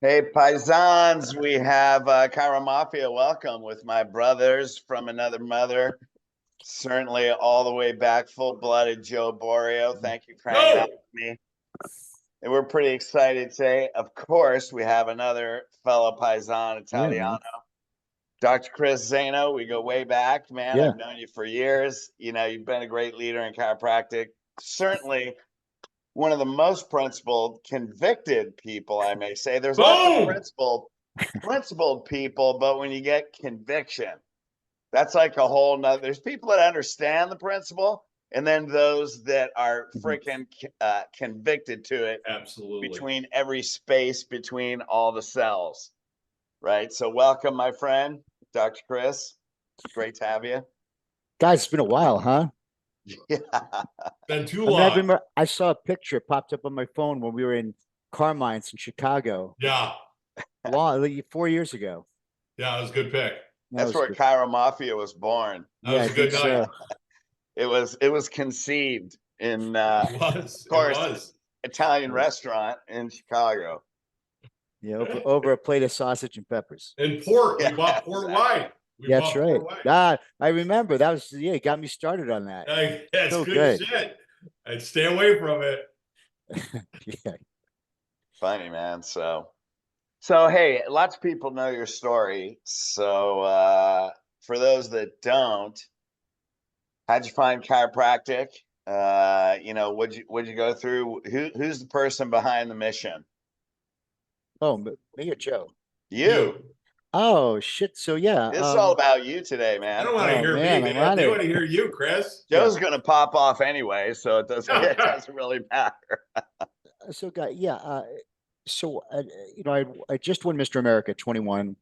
Hey, paisans, we have Chiro Mafia. Welcome with my brothers from another mother. Certainly all the way back, full-blooded Joe Borio. Thank you for hanging out with me. And we're pretty excited today. Of course, we have another fellow paisan Italiano, Dr. Chris Zaino. We go way back, man. Yeah. I've known you for years. You know, you've been a great leader in chiropractic. Certainly one of the most principled, convicted people, I may say. There's lots of principled people, but when you get conviction, that's like a whole nother. There's people that understand the principle, and then those that are freaking convicted to it. Absolutely. Between every space, between all the cells, right? So welcome, my friend, Dr. Chris. Great to have you. Guys, it's been a while, huh? Yeah. Been too long. I saw a picture popped up on my phone when we were in Carmine's in Chicago. Yeah. 4 years ago. Yeah, it was a good pick. That's where Chiro Mafia was born. That was a good night. It was conceived in of course, Italian restaurant in Chicago. Yeah, over a plate of sausage and peppers. And port. We bought port wine. That's right. I remember that was it got me started on that. That's so good shit. I'd stay away from it. Yeah. Funny, man. So hey, lots of people know your story. So for those that don't, how'd you find chiropractic? What'd you go through? Who's the person behind the mission? Oh, me or Joe? You. Oh shit! So yeah, this is all about you today, man. I don't want to hear me, man. They want to hear you, Chris. Joe's gonna pop off anyway, so it doesn't really matter. So, guy, I just won Mr. America 21,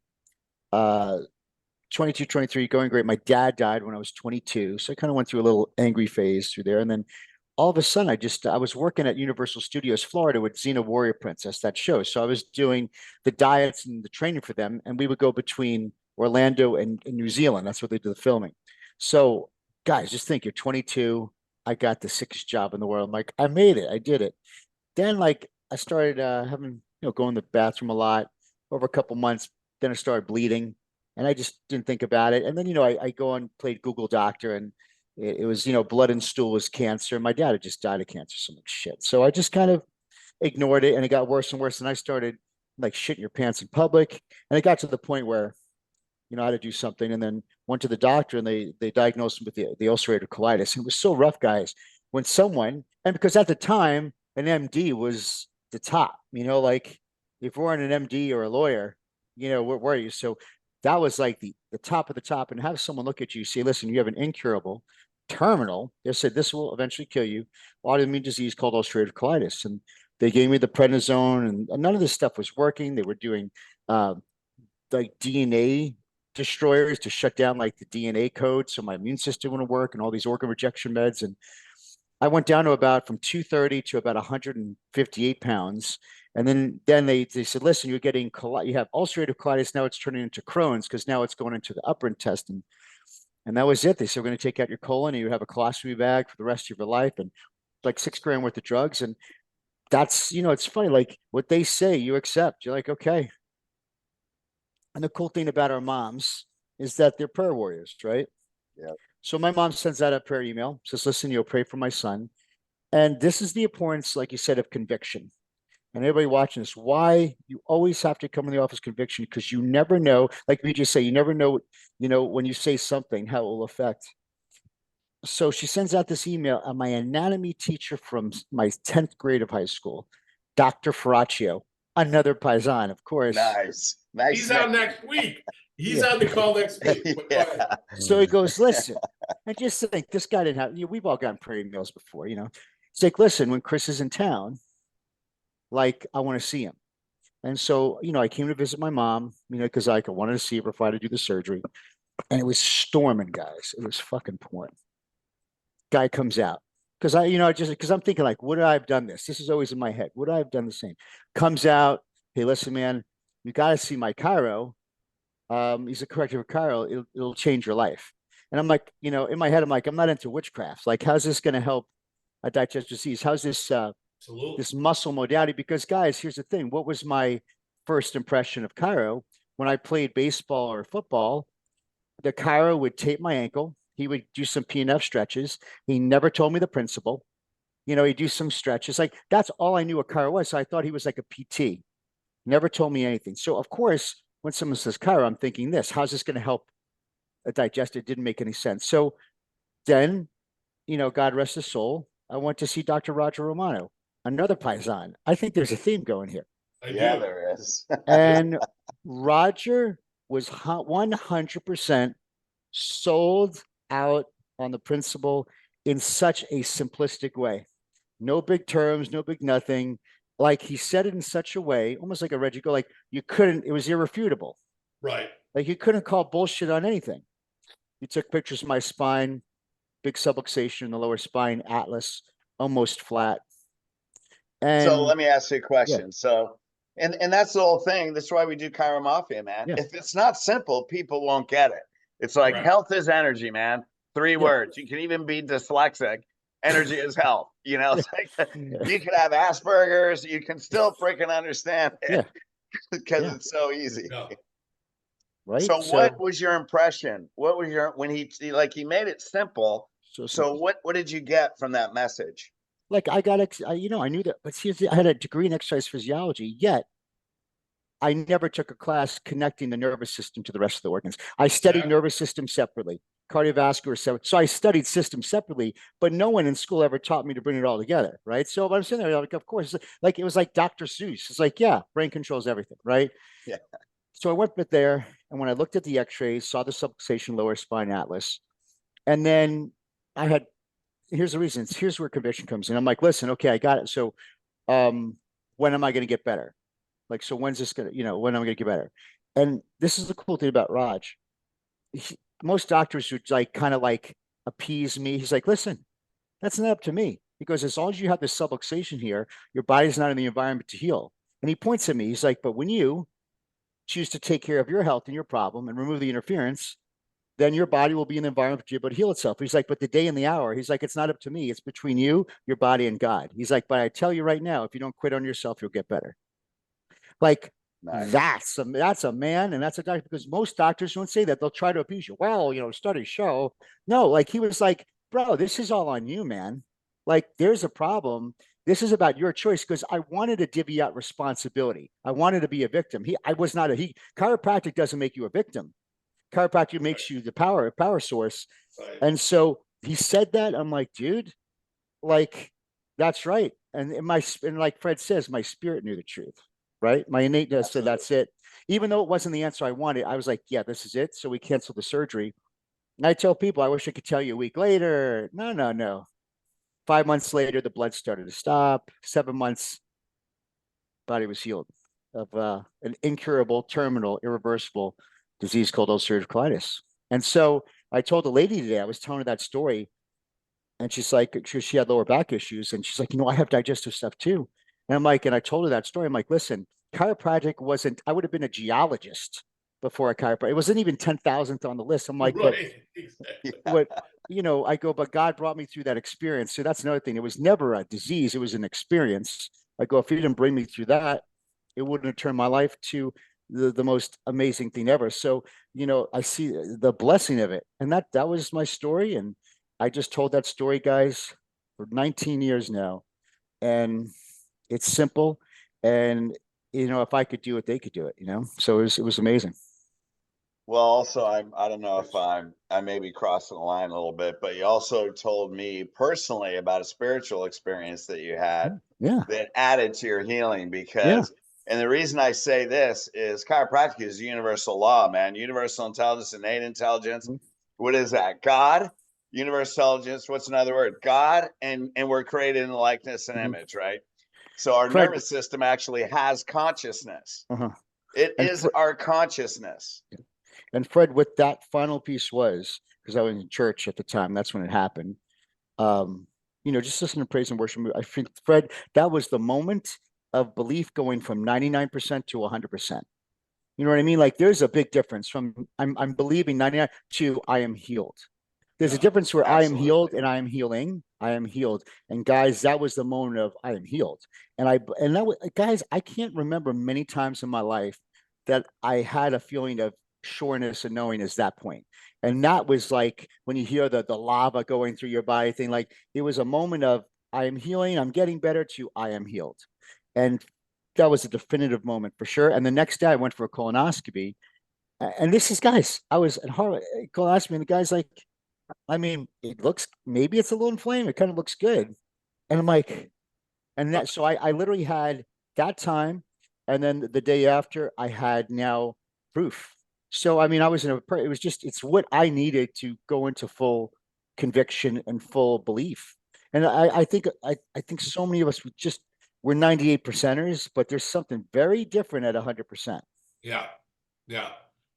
22, 23, going great. My dad died when I was 22, so I kind of went through a little angry phase through there, and then all of a sudden, I was working at Universal Studios Florida with Xena Warrior Princess, that show. So I was doing the diets and the training for them, and we would go between Orlando and New Zealand. That's where they do the filming. So, guys, just think, you're 22. I got the sickest job in the world. I'm like, I made it. I did it. Then, like, I started having, going to the bathroom a lot over a couple months. Then I started bleeding, and I just didn't think about it. And then, I go and played Google Doctor, and it was, blood and stool was cancer. My dad had just died of cancer, so much shit. So I just kind of ignored it, and it got worse and worse. And I started like shitting your pants in public. And it got to the point where, I had to do something, and then went to the doctor, and they diagnosed me with the ulcerative colitis. And it was so rough, guys, when someone, and because at the time, an MD was the top, like if we weren't an MD or a lawyer, where were you? So that was like the top of the top. And have someone look at you, say, listen, you have an incurable, terminal, they said this will eventually kill you, autoimmune disease called ulcerative colitis. And they gave me the prednisone, and none of this stuff was working. They were doing like DNA destroyers to shut down like the DNA code so my immune system wouldn't work, and all these organ rejection meds. And I went down to from 230 to about 158 pounds. And then they said, listen, you have ulcerative colitis. Now it's turning into Crohn's, because now it's going into the upper intestine. And that was it. They said, we're going to take out your colon, and you have a colostomy bag for the rest of your life, and like $6 grand worth of drugs. And that's, it's funny, like what they say, you accept. You're like, okay. And the cool thing about our moms is that they're prayer warriors, right? Yeah. So my mom sends out a prayer email, says, listen, you'll pray for my son. And this is the importance, like you said, of conviction. And everybody watching this, why you always have to come in the office conviction, because you never know, like we just say, you never know, when you say something, how it will affect. So she sends out this email, and my anatomy teacher from my 10th grade of high school, Dr. Ferraccio, another paisan, of course. Nice. He's out next week. He's on the call next week. Yeah. So he goes, listen, I just think this guy didn't have, we've all gotten prayer emails before, It's like, listen, when Chris is in town, like, I want to see him. And so, I came to visit my mom, because I wanted to see her before I had to do the surgery. And it was storming, guys. It was fucking pouring. Guy comes out. Because because I'm thinking, like, would I have done this? This is always in my head. Would I have done the same? Comes out, hey, listen, man, you got to see my chiro. He's a corrective chiro. It'll change your life. And I'm like, in my head, I'm like, I'm not into witchcraft. Like, how's this going to help a digestive disease? How's this this muscle modality? Because, guys, here's the thing. What was my first impression of Chiro. When I played baseball or football, the Chiro would tape my ankle. He would do some PNF stretches. He never told me the principle. He'd do some stretches. Like that's all I knew what Chiro was. So I thought he was like a PT. Never told me anything. So of course, when someone says Chiro, I'm thinking this, how's this going to help a digest? It didn't make any sense. So then, God rest his soul, I went to see Dr. Roger Romano, another Paisan. I think there's a theme going here. Yeah, there is. And Roger was 100% sold out on the principle in such a simplistic way. No big terms, no big nothing. Like he said it in such a way, almost like a Reggie Go, like you couldn't, it was irrefutable. Right. Like you couldn't call bullshit on anything. He took pictures of my spine, big subluxation in the lower spine, atlas, almost flat. And so let me ask you a question. Yeah. So, and that's the whole thing. That's why we do Chiro Mafia, man. Yeah. If it's not simple, people won't get it. It's like Right. health is energy, man. 3 words. You can even be dyslexic. Energy is health. It's like you can have Asperger's, you can still freaking understand it because it's so easy. Yeah. Right. So what was your impression? What was your when he made it simple? So what did you get from that message? Like I got, I knew that, but see, I had a degree in exercise physiology, yet I never took a class connecting the nervous system to the rest of the organs. I studied nervous system separately, cardiovascular separate. So I studied systems separately, but no one in school ever taught me to bring it all together, right? So I'm sitting there, like, of course, like it was like Dr. Seuss. It's like, yeah, brain controls everything, right? Yeah. So I went there, and when I looked at the X-rays, saw the subluxation lower spine atlas, and then I had. Here's the reason. Here's where conviction comes in. I'm like, listen, okay, I got it. So, when am I going to get better? Like, so when's this going to, when am I going to get better? And this is the cool thing about Raj. Most doctors would like kind of like appease me. He's like, listen, that's not up to me. Because as long as you have this subluxation here, your body's not in the environment to heal. And he points at me. He's like, but when you choose to take care of your health and your problem and remove the interference, then your body will be in the environment to be able to heal itself. He's like, but the day and the hour, he's like, it's not up to me. It's between you, your body, and God. He's like, but I tell you right now, if you don't quit on yourself, you'll get better. Like that's a man and that's a doctor, because most doctors don't say that. They'll try to appease you. Well, studies show. No, like he was like, bro, this is all on you, man. Like there's a problem. This is about your choice, because I wanted to divvy out responsibility. I wanted to be a victim. Chiropractic doesn't make you a victim. Chiropractic makes you the power source. Right. And so he said that. I'm like, dude, like that's right. And like Fred says, my spirit knew the truth, right? My innateness said that's it. Even though it wasn't the answer I wanted, I was like, yeah, this is it. So we canceled the surgery. And I tell people, I wish I could tell you a week later. No. 5 months later, the blood started to stop. 7 months, body was healed of an incurable, terminal, irreversible disease called ulcerative colitis. And so I told a lady today, I was telling her that story, and she's like, she had lower back issues, and she's like, I have digestive stuff too. And I'm like, and I told her that story. I'm like, listen, chiropractic wasn't, I would have been a geologist before a chiropractic. It wasn't even 10,000th on the list. I'm like, right. but I go, but God brought me through that experience. So that's another thing. It was never a disease. It was an experience. I go, if he didn't bring me through that, it wouldn't have turned my life to the most amazing thing ever. So, I see the blessing of it. And that was my story. And I just told that story, guys, for 19 years now. And it's simple. And, if I could do it, they could do it, So it was amazing. Well, also, I don't know if I may be crossing the line a little bit, but you also told me personally about a spiritual experience that you had that added to your healing. Because, and the reason I say this is chiropractic is universal law, man. Universal intelligence, innate intelligence. What is that? God, universal intelligence. What's another word? God, and we're created in the likeness and image, right? So our nervous system actually has consciousness. It is our consciousness. And Fred, what that final piece was, because I was in church at the time, that's when it happened. Just listen to praise and worship. I think, Fred, that was the moment of belief going from 99% to 100%. You know what I mean? Like there's a big difference from I'm believing 99 to I am healed. There's a Yeah, difference where I am healed absolutely. and I am healing. I am healed. And guys, that was the moment of I am healed. And that was, guys, I can't remember many times in my life that I had a feeling of sureness and knowing is that point. And that was like when you hear the lava going through your body thing, like it was a moment of I am healing, I'm getting better to I am healed. And that was a definitive moment for sure. And the next day I went for a colonoscopy. And this is guys, I was at Harvard colonoscopy, and the guy's like, I mean, it looks maybe it's a little inflamed. It kind of looks good. And I'm like, and that so I literally had that time, and then the day after I had now proof. So I mean, I was in a it was just it's what I needed to go into full conviction and full belief. And I think so many of us we're 98 percenters, but there's something very different at 100%. yeah, yeah.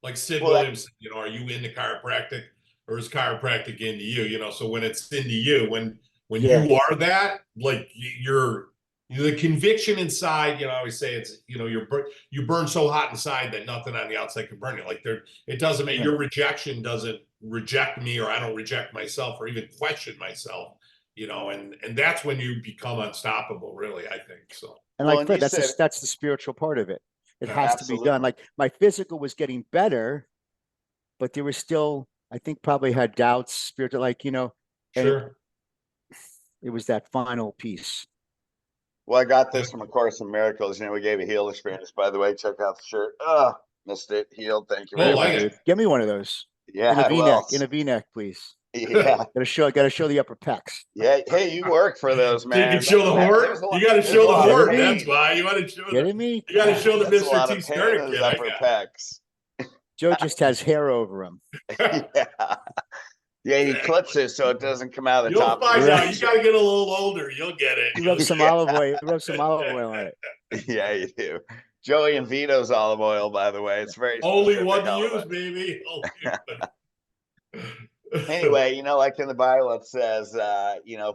Like Sid Well, that, Williams, are you into chiropractic or is chiropractic into you? So when it's into you, when Yeah. you are that, like you're the conviction inside, I always say it's, you burn so hot inside that nothing on the outside can burn you. Like it doesn't make Yeah. your rejection doesn't reject me, or I don't reject myself or even question myself, and that's when you become unstoppable, really, I think so. And well, like and Fred, you said that's the spiritual part of it. It Yeah. has to be done. absolutely. Like my physical was getting better, but there was still, I think, probably had doubts, spiritual, like and Sure. it was that final piece. Well, I got this from A Course in Miracles. We gave a heal experience, by the way. Check out the shirt. Oh, missed it. Healed. Thank you Oh, very Beautiful, like much. dude. it. Get me one of those Yeah, in a I V-neck, will. in a V-neck, please. Yeah. Got to show the upper pecs. Yeah. Hey, you work for those, So you can man. show the There's horde. a lot. You got to There's a show the lot of horde. Kidding That's me? pain. why you want to show the. Kidding me? You got to Come show on. the That's a Mr. lot T of pain in starter his kit. I upper pecs. Joe just has hair over him. Yeah. Yeah, he clips it so it doesn't come out of the You'll top of his find out. You t-shirt. got to get a little older. You'll get it. He rubs some Yeah. olive oil. He rubs some olive oil on it. Yeah, you do. Joey and Vito's olive oil, by the way. It's very Only specific one to olive use, oil. baby. Only one. Anyway, like in the Bible, it says,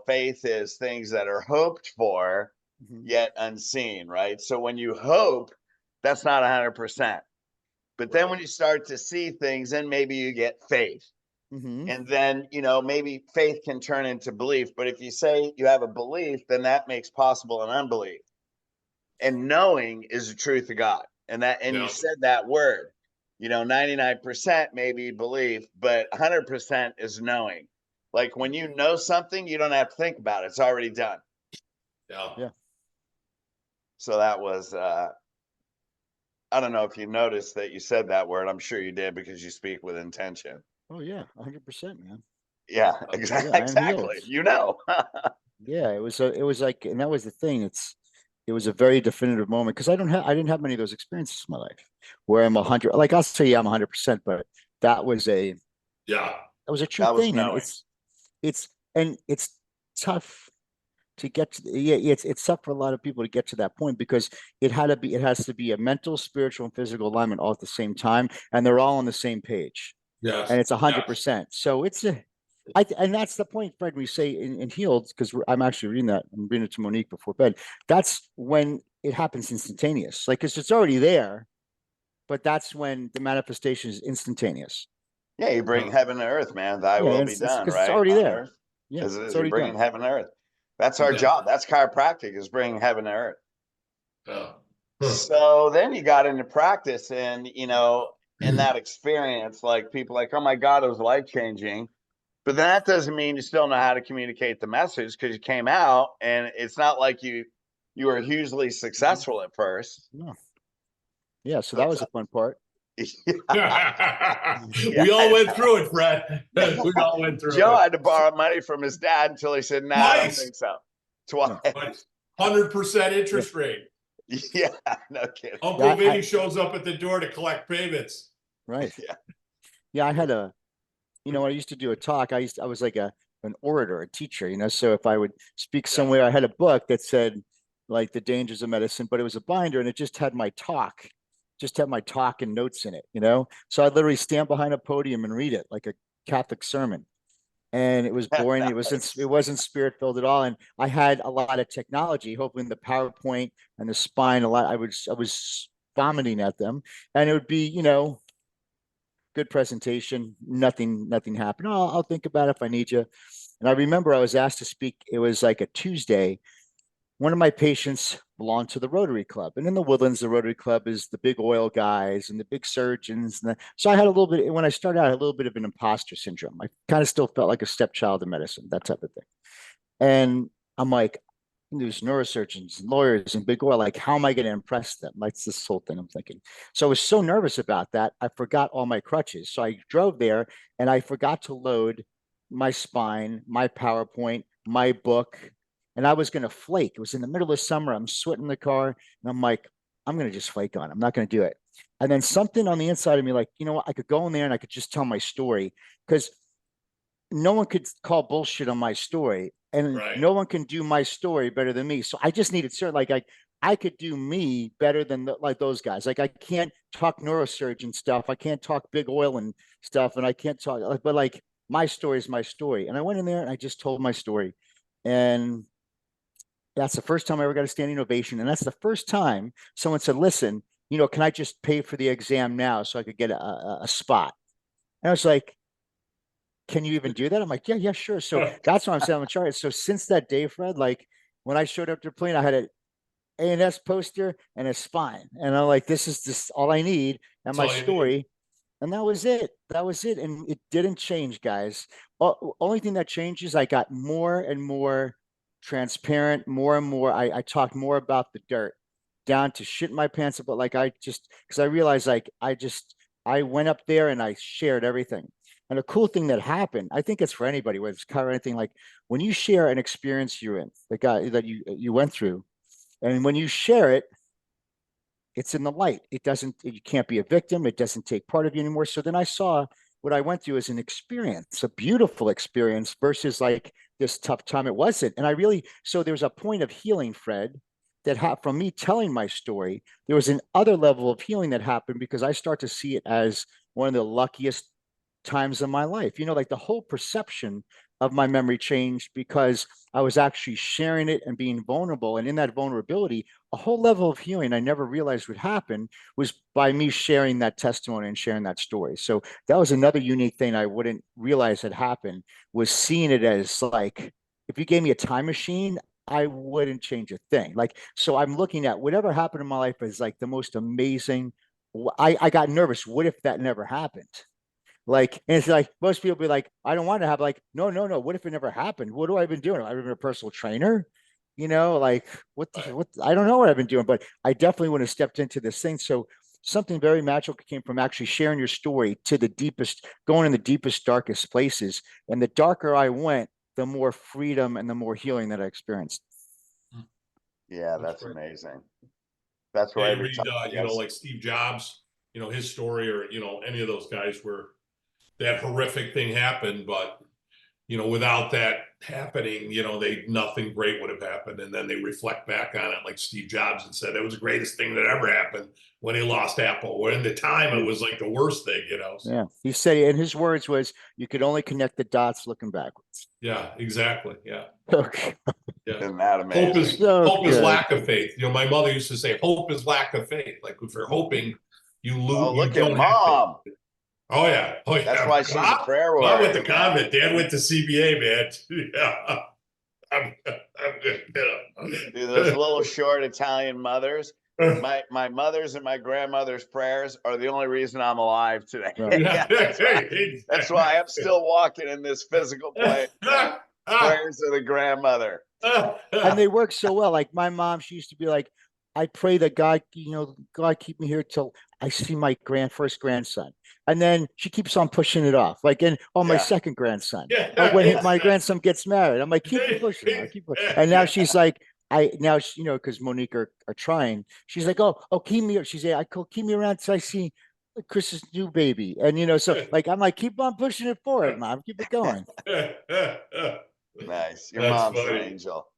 faith is things that are hoped for, Mhm. yet unseen, right? So when you hope, that's not 100%. But then when you start to see things, then maybe you get faith. Mhm. And then, maybe faith can turn into belief. But if you say you have a belief, then that makes possible an unbelief. And knowing is the truth of God. And you Yeah. said that word, 99% maybe belief, but 100% is knowing. Like when you know something, you don't have to think about it. It's already done. Yeah. Yeah. So that was, I don't know if you noticed that you said that word. I'm sure you did because you speak with intention. Oh yeah, 100%, man. Yeah, Yeah, I am healed. exactly. Yeah, it was like, and that was the thing. It was a very definitive moment because I didn't have many of those experiences in my life where I'm 100. Like I'll say I'm 100%, but that was a Yeah. that was a true That was thing, and knowing. it's tough to get to. Yeah, it's tough for a lot of people to get to that point because it has to be a mental, spiritual, and physical alignment all at the same time, and they're all on the same page, Yes. and it's Yes. 100%. So and that's the point, Fred, when we say in healed, because I'm actually reading that. I'm reading it to Monique before bed. That's when it happens instantaneous. Like, because it's already there, but that's when the manifestation is instantaneous. Yeah, you bring heaven to earth, man. Thy Yeah, will be it's done, because it's right? already On there. earth Yeah, as it it's is. You're already bringing done. heaven to earth. That's our Yeah. job. That's chiropractic, is bringing heaven to earth. Yeah. So then you got into practice, and in that experience, like people like, oh my God, it was life changing. But then that doesn't mean you still know how to communicate the message, because you came out and it's not like you were hugely successful at first. No. Yeah, so So that it's was a fun part. yeah, We all went through it, Fred. yeah. We all went through Joe it. had to borrow money from his dad until he said, "Nah, I don't Twice. think so." Twice. 100% Yeah. interest rate. Yeah, no kidding. Uncle Yeah, Vinny shows up at the door to collect payments. right. Yeah. Yeah, I had when I used to do a talk, I was like an orator, a teacher, so if I would speak somewhere, I had a book that said like the dangers of medicine, but it was a binder and it just had my talk and notes in it. So I'd literally stand behind a podium and read it like a Catholic sermon. And it was boring. It wasn't spirit filled at all. And I had a lot of technology, hoping the PowerPoint and the spine, I was vomiting at them. And it would be, good presentation. Nothing happened. Oh, I'll think about it if I need you. And I remember I was asked to speak. It was like a Tuesday. One of my patients belonged to the Rotary Club. And in the Woodlands, the Rotary Club is the big oil guys and the big surgeons. So I had a little bit, when I started out, I had a little bit of an imposter syndrome. I kind of still felt like a stepchild of medicine, that type of thing. And I'm like, there's neurosurgeons and lawyers and big oil. Like, how am I going to impress them? That's this whole thing I'm thinking. So I was so nervous about that. I forgot all my crutches. So I drove there and I forgot to load my spine, my PowerPoint, my book. And I was going to flake. It was in the middle of summer. I'm sweating in the car. And I'm like, I'm going to just flake on. I'm not going to do it. And then something on the inside of me, like, you know what? I could go in there and I could just tell my story because no one could call bullshit on my story, and no one can do my story better than me. So I just needed certain, like, I could do me better than like those guys. Like, I can't talk neurosurgeon stuff. I can't talk big oil and stuff. And I can't talk, but like, my story is my story. And I went in there and I just told my story. And that's the first time I ever got a standing ovation. And that's the first time someone said, listen, you know, can I just pay for the exam now so I could get a spot? And I was like, can you even do that? I'm like, yeah, sure. So that's what I'm saying. I'm sorry. So since that day, Fred, like when I showed up to the plane, I had an A&S poster and a spine. And I'm like, this is just all I need. And my story. And that was it. That was it. And it didn't change, guys. Only thing that changes, I got more and more transparent, more and more. I talked more about the dirt down to shit in my pants. But like, because I realized like, I went up there and I shared everything. And a cool thing that happened, I think it's for anybody, whether it's car or anything, like when you share an experience you're in, the guy that you went through, and when you share it, it's in the light. It doesn't, you can't be a victim. It doesn't take part of you anymore. So then I saw what I went through as an experience, a beautiful experience versus like this tough time. It wasn't. And I really, so there's a point of healing, Fred, that from me telling my story, there was an other level of healing that happened because I start to see it as one of the luckiest times in my life. You know, like the whole perception of my memory changed because I was actually sharing it and being vulnerable. And in that vulnerability, a whole level of healing I never realized would happen was by me sharing that testimony and sharing that story. So that was another unique thing I wouldn't realize had happened, was seeing it as like, if you gave me a time machine, I wouldn't change a thing. Like, so I'm looking at whatever happened in my life as like the most amazing. I got nervous. What if that never happened? Like, and it's like most people be like, I don't want to have like, no. What if it never happened? What have I been doing? I've been a personal trainer, you know, like what I don't know what I've been doing, but I definitely would have stepped into this thing. So something very magical came from actually sharing your story to the deepest, going in the deepest, darkest places. And the darker I went, the more freedom and the more healing that I experienced. Yeah, that's amazing. That's why you read, you know, like Steve Jobs, you know, his story, or, you know, any of those guys where that horrific thing happened, but, you know, without that happening, you know, nothing great would have happened. And then they reflect back on it, like Steve Jobs, and said it was the greatest thing that ever happened when he lost Apple. When in the time it was like the worst thing, you know. So, yeah, he said, and his words was, "You could only connect the dots looking backwards." Yeah, exactly. Yeah. Okay. Yeah. Isn't that amazing? Hope is lack of faith. You know, my mother used to say, hope is lack of faith. Like if you're hoping, you lose. Oh, look you at don't mom. Oh yeah. That's why she's a prayer warrior. Mom went to convent. Dad went to CBA, man. Yeah. I'm good. Dude, those little short Italian mothers. My mother's and my grandmother's prayers are the only reason I'm alive today. Right. That's why I'm still walking in this physical plane. Prayers of the grandmother. And they work so well. Like my mom, she used to be like, I pray that God, you know, God keep me here till I see my first grandson. And then she keeps on pushing it off. Like, my second grandson. When my grandson gets married, I'm like, keep pushing. Keep pushing. And now she's like, you know, because Monique are trying. She's like, oh, keep me. She's like, keep me around till I see Chris's new baby. And, you know, so like, I'm like, keep on pushing it forward, Mom. Keep it going. Nice. Your That's mom's funny. an angel.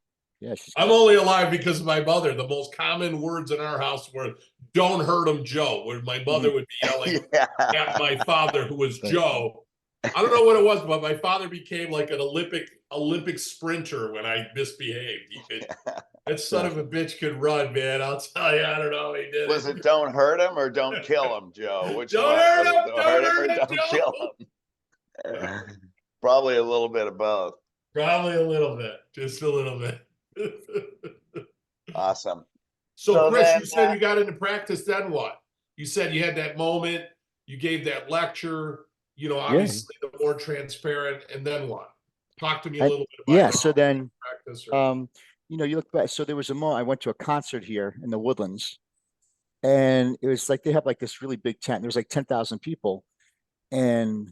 Yeah, I'm only alive because of my mother. The most common words in our house were "Don't hurt him, Joe." Where my mother would be yelling at my father, who was Joe. I don't know what it was, but my father became like an Olympic sprinter when I misbehaved. That son of a bitch could run, man. I'll tell you. I don't know how he did Was it. it don't hurt him or don't kill him, Joe? Which Don't one? hurt Was it him. don't Don't hurt him or hurt him, don't kill Joe. him? Probably a little bit of both. Probably a little bit, just a little bit. Awesome. So Chris, then, you said you got into practice, then what? You said you had that moment, you gave that lecture, you know, obviously the more transparent, and then what? Talk to me a little bit about yeah. So then, practice. Or... you know, you look back. So there was a moment I went to a concert here in the Woodlands, and it was like they have like this really big tent. There was like 10,000 people, and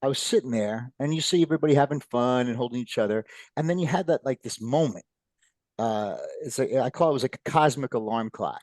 I was sitting there, and you see everybody having fun and holding each other, and then you had that like this moment. It's like I call it was like a cosmic alarm clock,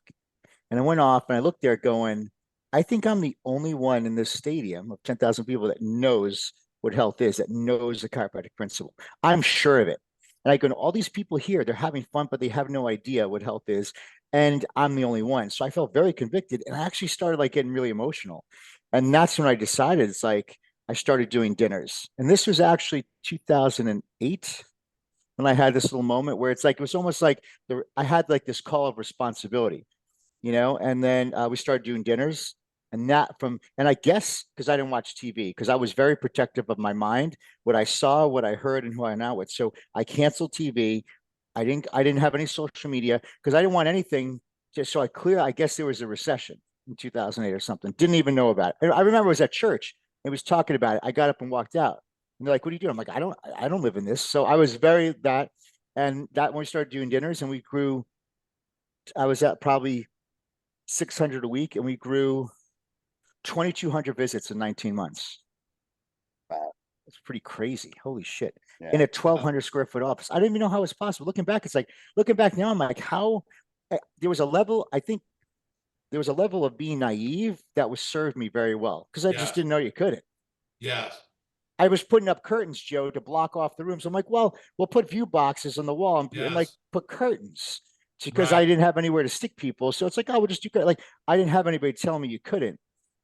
and I went off, and I looked there, going, I think I'm the only one in this stadium of 10,000 people that knows what health is, that knows the chiropractic principle. I'm sure of it. And I go, all these people here, they're having fun, but they have no idea what health is. And I'm the only one. So I felt very convicted. And I actually started like getting really emotional. And that's when I decided it's like I started doing dinners. And this was actually 2008 when I had this little moment where it's like it was almost like I had like this call of responsibility, you know, and then we started doing dinners. And I guess because I didn't watch TV, because I was very protective of my mind, what I saw, what I heard, and who I know with. So I canceled TV. I didn't have any social media because I didn't want anything. Just so I guess there was a recession in 2008 or something. Didn't even know about it. I remember I was at church. It was talking about it. I got up and walked out. And they're like, "What are you doing?" I'm like, I don't live in this." So I was very that, and that when we started doing dinners and we grew, I was at probably 600 a week, and we grew 2,200 visits in 19 months. Wow. It's pretty crazy. Holy shit. Yeah. In a 1,200 square foot office. I didn't even know how it's possible. Looking back, it's like, looking back now, I'm like, how there was a level, I think there was a level of being naive that was served me very well because I just didn't know you couldn't. Yes. I was putting up curtains, Joe, to block off the rooms. I'm like, well, we'll put view boxes on the wall and like put curtains because I didn't have anywhere to stick people. So it's like, oh, we'll just do like I didn't have anybody telling me you couldn't.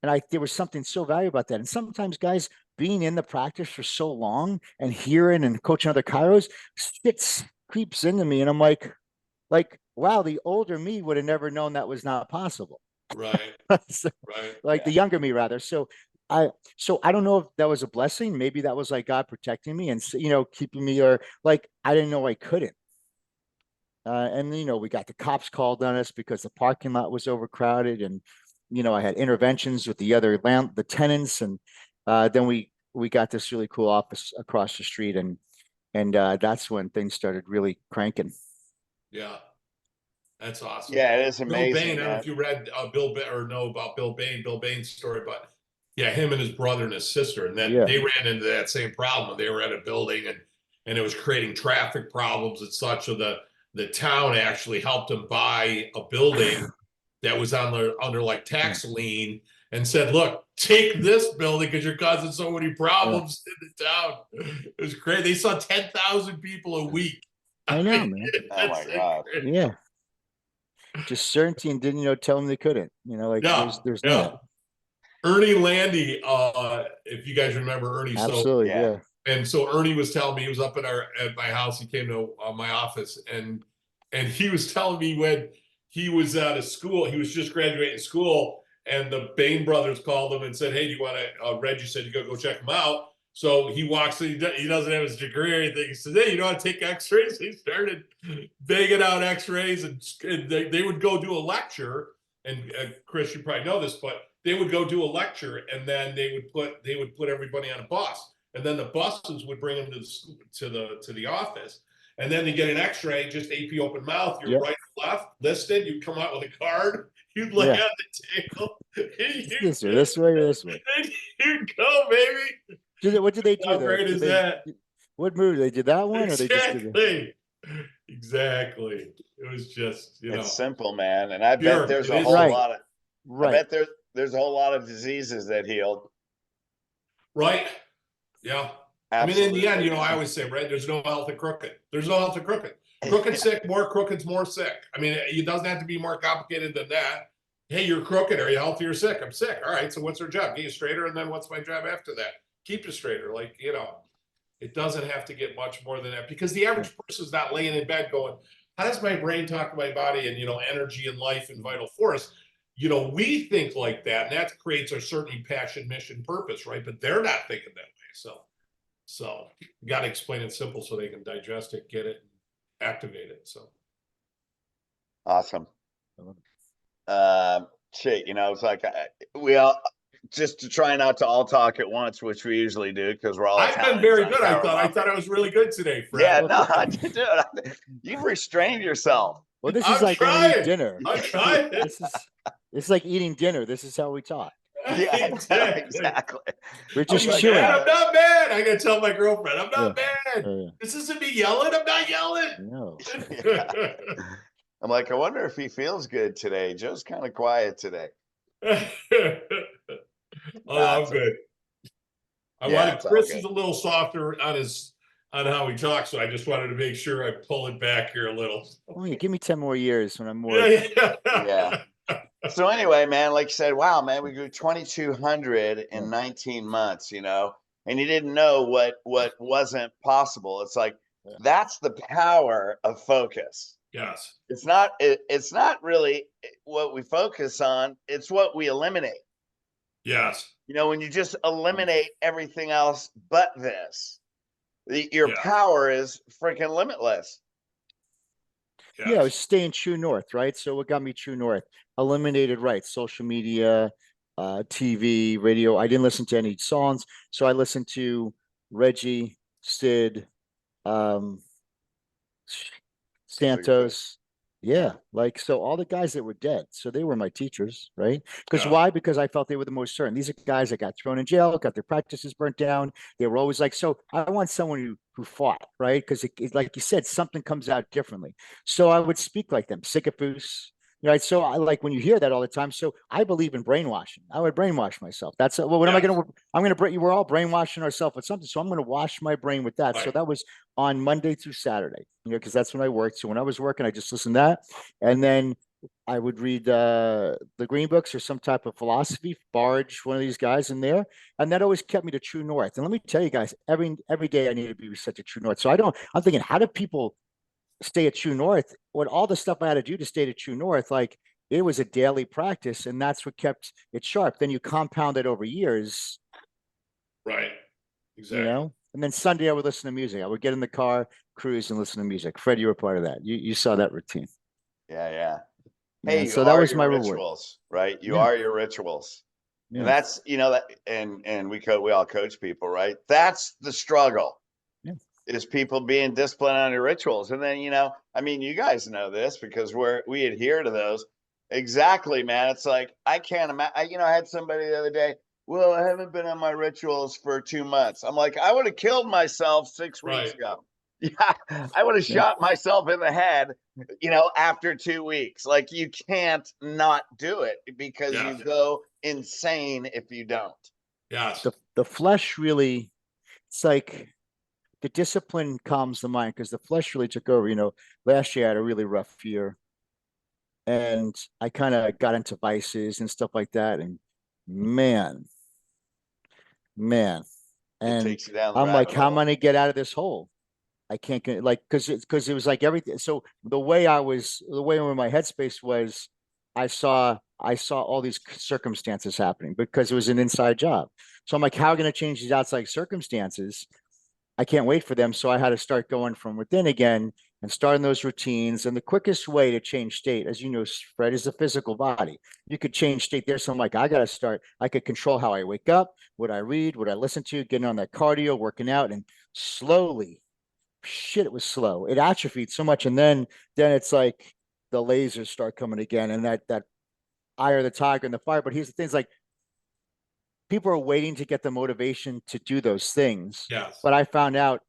And there was something so valuable about that. And sometimes guys being in the practice for so long and hearing and coaching other chiros, shit creeps into me. And I'm like, wow, the older me would have never known that was not possible. Right. So, right. Like the younger me rather. So I don't know if that was a blessing. Maybe that was like God protecting me and, you know, keeping me, or like, I didn't know I couldn't. And, you know, we got the cops called on us because the parking lot was overcrowded, and, you know, I had interventions with the tenants. And then we got this really cool office across the street, and that's when things started really cranking. Yeah. That's awesome. Yeah, it is amazing. Bill Bain, I don't know if you read Bill Bain or know about Bill Bain's story, but yeah, him and his brother and his sister, and then they ran into that same problem. They were at a building and it was creating traffic problems and such. So the town actually helped them buy a building that was under like tax lien and said, look, take this building because you're causing so many problems in the town. It was crazy. They saw 10,000 people a week. I know, man. Oh my God. Yeah. Just certainty, and didn't, you know, tell them they couldn't, you know, like there's that. Ernie Landy, if you guys remember Ernie. Absolutely. Yeah. And so Ernie was telling me, he was up at my house. He came to my office and he was telling me when he was out of school, he was just graduating school, and the Bain brothers called him and said, hey, do you want to, Reggie said, you gotta go check him out. So he walks in, he doesn't have his degree or anything. He says, hey, you know how to take x-rays? He started banging out x-rays, and they would go do a lecture. And Chris, you probably know this, but they would go do a lecture, and then they would put everybody on a bus, and then the buses would bring them to the office, and then they get an x-ray, just AP open mouth, you're right or left, listed, you come out with a card, you'd lay on the table. This way or this way. And you'd go, baby. What did they do? How great is that? What movie? They did that one, exactly. Or they just did Exactly. It was just, it's simple, man. And I bet there's a whole lot of I bet there's a whole lot of diseases that healed. Right. Yeah. Absolutely. I mean, in the end, you know, I always say, right, there's no health in crooked. There's no health in crooked. Crooked sick, more crooked's more sick. I mean, it doesn't have to be more complicated than that. Hey, you're crooked. Are you healthy or sick? I'm sick. All right. So what's our job? Get you straighter. And then what's my job after that? Keep you straighter. Like, you know, it doesn't have to get much more than that, because the average person is not laying in bed going, how does my brain talk to my body, and, you know, energy and life and vital force? You know, we think like that, and that creates a certain passion, mission, purpose, right? But they're not thinking that way. So you got to explain it simple so they can digest it, get it, activate it. So Awesome. Shit, you know, it's like we all just to try not to all talk at once, which we usually do because we're all I've been Italians very on good. Chiro I thought Mafia. I was really good today, Fred. Yeah, no, dude, you've restrained yourself. Well, this I'm is like when we eat trying. dinner. I'm trying. It's like eating dinner. This is how we talk. Yeah, Exactly. exactly. We're I'm just like, chewing. "Man, I'm not mad." I gotta tell my girlfriend, I'm not mad. Yeah. This isn't me yelling. I'm not yelling. No. I'm like, I wonder if he feels good today. Joe's kind of quiet today. Oh, I'm good. I Yeah, wanted it's all Chris good. is a little softer on how he talks, so I just wanted to make sure I pull it back here a little. Oh, yeah, give me 10 more years when I'm more. Yeah. So anyway, man, like you said, wow, man, we grew 2,200 in 19 months, you know, and you didn't know what wasn't possible. It's like that's the power of focus. Yes. It's not really what we focus on, it's what we eliminate. Yes. You know, when you just eliminate everything else but this, your Yeah. power is freaking limitless. Yes. Yeah, I was staying true north, right? So what got me true north? Eliminated, right? Social media, TV, radio. I didn't listen to any songs, so I listened to Reggie, Sid, um, Santos. Yeah, like so all the guys that were dead. So they were my teachers, right? Because Yeah. why? Because I felt they were the most certain. These are guys that got thrown in jail, got their practices burnt down. They were always like, so I want someone who fought, right? Because it, like you said, something comes out differently. So I would speak like them, Sisyphus, right? So I like when you hear that all the time. So I believe in brainwashing. I would brainwash myself. That's well, what am I going to? I'm going to. We're all brainwashing ourselves with something. So I'm going to wash my brain with that. Right. So that was on Monday through Saturday, you know, because that's when I worked. So when I was working, I just listened to that, and then I would read the Green Books or some type of philosophy, Barge, one of these guys in there, and that always kept me to true north. And let me tell you guys, every day I need to be set to true north. So I'm thinking, how do people stay at true north? What all the stuff I had to do to stay to true north, like it was a daily practice, and that's what kept it sharp. Then you compound it over years, Right. Exactly. you know. And then Sunday I would listen to music. I would get in the car, cruise, and listen to music. Fred, you were part of that. You saw that routine. Yeah. Hey, you so that are was your my reward. rituals, right? You Yeah. are your rituals. Yeah. And that's, you know, that and we all coach people, right? That's the struggle. Yeah. Is people being disciplined on your rituals. And then, you know, I mean, you guys know this because we adhere to those. Exactly, man. It's like I can't imagine. You know, I had somebody the other day. Well, I haven't been on my rituals for 2 months. I'm like, I would have killed myself 6 weeks ago. Yeah, I would have shot myself in the head, you know, after 2 weeks. Like you can't not do it because you go insane if you don't. Yes. The flesh really, it's like the discipline calms the mind because the flesh really took over. You know, last year I had a really rough year, and I kind of got into vices and stuff like that. And man, It and takes you down the I'm like, rabbit how am I hole. gonna get out of this hole? I can't get like because it was like everything. So the way in my headspace was, I saw all these circumstances happening because it was an inside job. So I'm like, how are going to change these outside circumstances? I can't wait for them. So I had to start going from within again and starting those routines. And the quickest way to change state, as you know, Fred, is the physical body. You could change state there. So I'm like, I got to start. I could control how I wake up, what I read, what I listen to, getting on that cardio, working out, and slowly, shit, it was slow. It atrophied so much. And then it's like the lasers start coming again, and that eye of the tiger and the fire. But here's the thing: it's like people are waiting to get the motivation to do those things. Yes. But I found out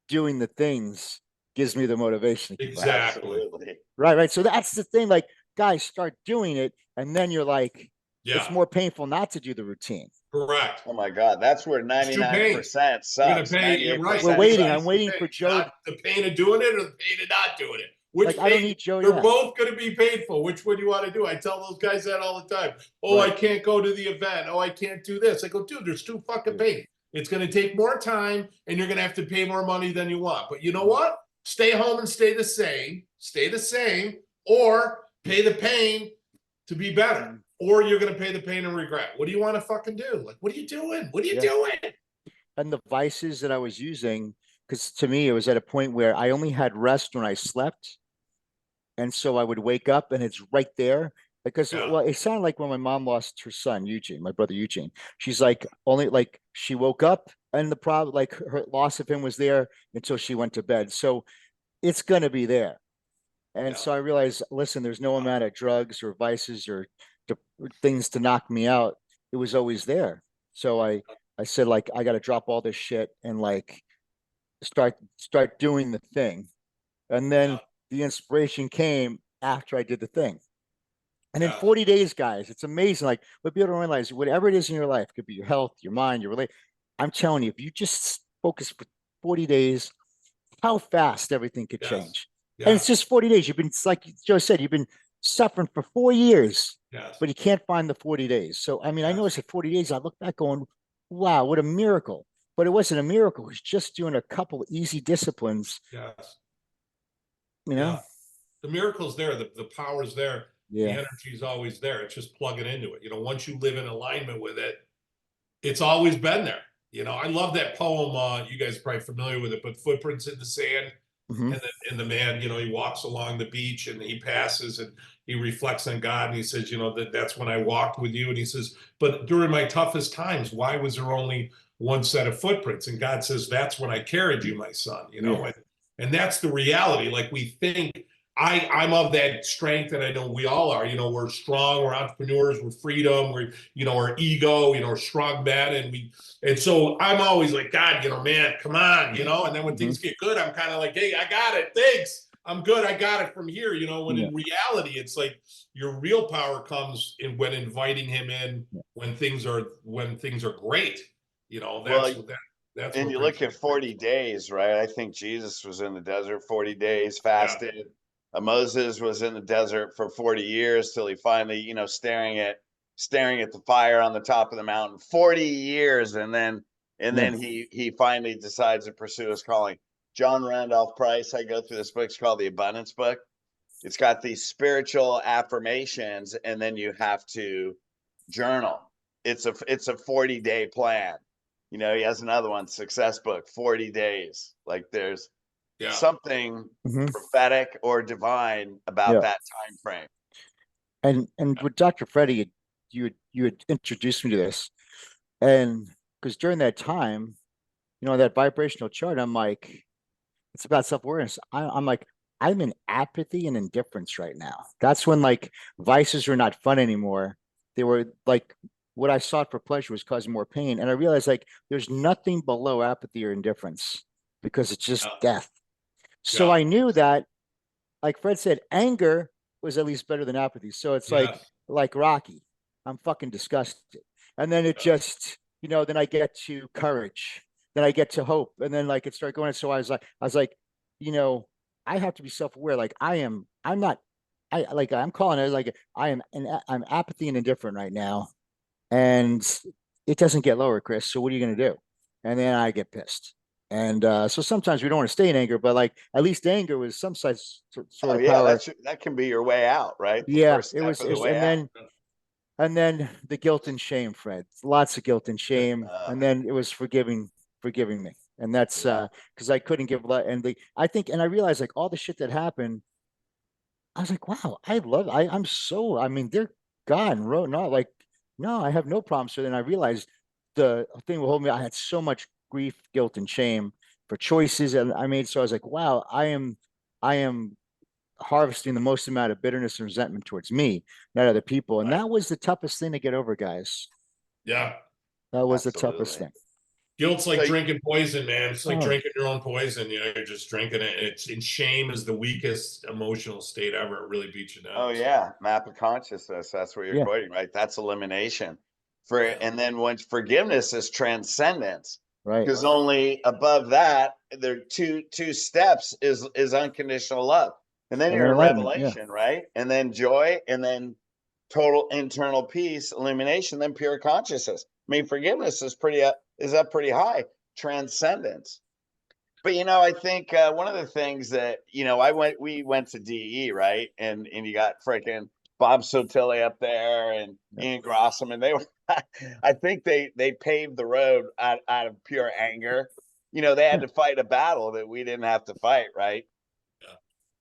doing the things gives me the motivation. Exactly. Absolutely. Right. So that's the thing. Like, guys, start doing it, and then you're like, it's more painful not to do the routine. Correct. Oh my God, that's where 99% sucks. You're right. We're waiting. I'm waiting for Joe. Not the pain of doing it or the pain of not doing it. Which I don't need Joe. They're both going to be painful. Which one do you want to do? I tell those guys that all the time. Oh, I can't go to the event. Oh, I can't do this. I go, dude, there's too fucking pain. It's going to take more time, and you're going to have to pay more money than you want. But you know what? stay home and stay the same, or pay the pain to be better, or you're going to pay the pain and regret. What do you want to fucking do? Like, what are you doing? What are you doing? And the vices that I was using, because to me, it was at a point where I only had rest when I slept. And so I would wake up and it's right there. Because, Yeah. well, it sounded like when my mom lost her son, Eugene, my brother Eugene. She's like, only like she woke up and the problem, like her loss of him was there until she went to bed. So it's going to be there. And so I realized, listen, there's no amount of drugs or vices or things to knock me out. It was always there. So I said, like, I got to drop all this shit and like start doing the thing. And then the inspiration came after I did the thing. And in 40 days, guys, it's amazing. Like, what people don't realize, whatever it is in your life, could be your health, your mind, your relate. I'm telling you, if you just focus for 40 days, how fast everything could change. And it's just 40 days. You've been, like Joe said, you've been suffering for 4 years, but you can't find the 40 days. So, I mean, I know it's at 40 days. I look back going, wow, what a miracle. But it wasn't a miracle. It was just doing a couple easy disciplines. Yes. You know? The miracle's there. The power's there. Yeah. The energy's always there. It's just plugging into it. You know, once you live in alignment with it, it's always been there. You know, I love that poem. You guys are probably familiar with it, but Footprints in the Sand. Mm-hmm. And the man, you know, he walks along the beach and he passes and he reflects on God and he says, you know, that's when I walked with you. And he says, but during my toughest times, why was there only one set of footprints? And God says, that's when I carried you, my son, you know, and that's the reality. Like we think I'm of that strength, and I know we all are. You know, we're strong, we're entrepreneurs, we're freedom, we're, you know, our ego, you know, we're strong men, and so I'm always like, God, you know, man, come on, you know. And then when things get good, I'm kind of like, hey, I got it, thanks, I'm good, I got it from here, you know. When in reality, it's like your real power comes in when inviting him in when things are great, you know. That's and what you brings look at 40 days, right? I think Jesus was in the desert 40 days, fasted. Moses was in the desert for 40 years till he finally, you know, staring at the fire on the top of the mountain. 40 years, and then he finally decides to pursue his calling. John Randolph Price, I go through this book. It's called The Abundance Book. It's got these spiritual affirmations, and then you have to journal. It's a 40-day plan. You know, he has another one, Success Book, 40 days. Like there's something prophetic or divine about that time frame. And with Dr. Freddie, you had introduced me to this, and because during that time, you know, that vibrational chart, I'm like, it's about self-awareness. I'm like, I'm in apathy and indifference right now. That's when like vices are not fun anymore. They were like what I sought for pleasure was causing more pain, and I realized like there's nothing below apathy or indifference because it's just death. So I knew that, like Fred said, anger was at least better than apathy. So it's like Rocky. I'm fucking disgusted. And then it just, you know, then I get to courage. Then I get to hope. And then like it started going. So I was like, you know, I have to be self-aware. Like I'm not, I'm calling it like I'm apathy and indifferent right now. And it doesn't get lower, Chris. So what are you going to do? And then I get pissed. And so sometimes we don't want to stay in anger, but like at least anger was some sort of power. That can be your way out, right? The Yeah, first step of the way and out. then the guilt and shame, Fred. Lots of guilt and shame, and then it was forgiving me, and that's because I couldn't give I think, and I realized like all the shit that happened. I was like, wow, I'm so. I mean, they're gone. No, like no, I have no problem. So then I realized the thing will hold me. I had so much grief, guilt, and shame for choices and I made. So I was like, wow, I am harvesting the most amount of bitterness and resentment towards me, not other people. And that was the toughest thing to get over, guys. Yeah. That was the toughest thing. Guilt's like drinking poison, man. It's like Oh. drinking your own poison. You know, you're just drinking it. And shame is the weakest emotional state ever. It really beats you down. Oh yeah, map of consciousness. That's what you're quoting, right? That's elimination. And then once forgiveness is transcendence, right? Because only above that, there are two steps is unconditional love, and then you're in revelation, right? And then joy, and then total internal peace, illumination, then pure consciousness. I mean, forgiveness is up pretty high. Transcendence. But I think one of the things that we went to DE, right, and you got freaking Bob Sotilli up there and Ian Grossman, and they were. I think they paved the road out of pure anger. They had to fight a battle that we didn't have to fight, right? Yeah.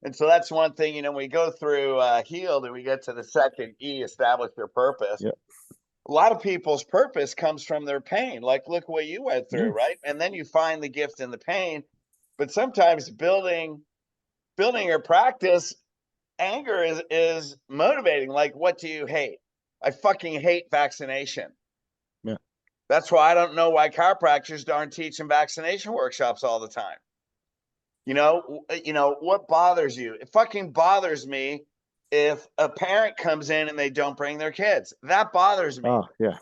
And so that's one thing. When we go through healed and we get to the second E, establish their purpose. Yep. A lot of people's purpose comes from their pain. Like, look what you went through, right? And then you find the gift in the pain. But sometimes building your practice, anger is motivating. Like, what do you hate? I fucking hate vaccination. Yeah. That's why I don't know why chiropractors aren't teaching vaccination workshops all the time. What bothers you? It fucking bothers me if a parent comes in and they don't bring their kids. That bothers me. Oh, yeah.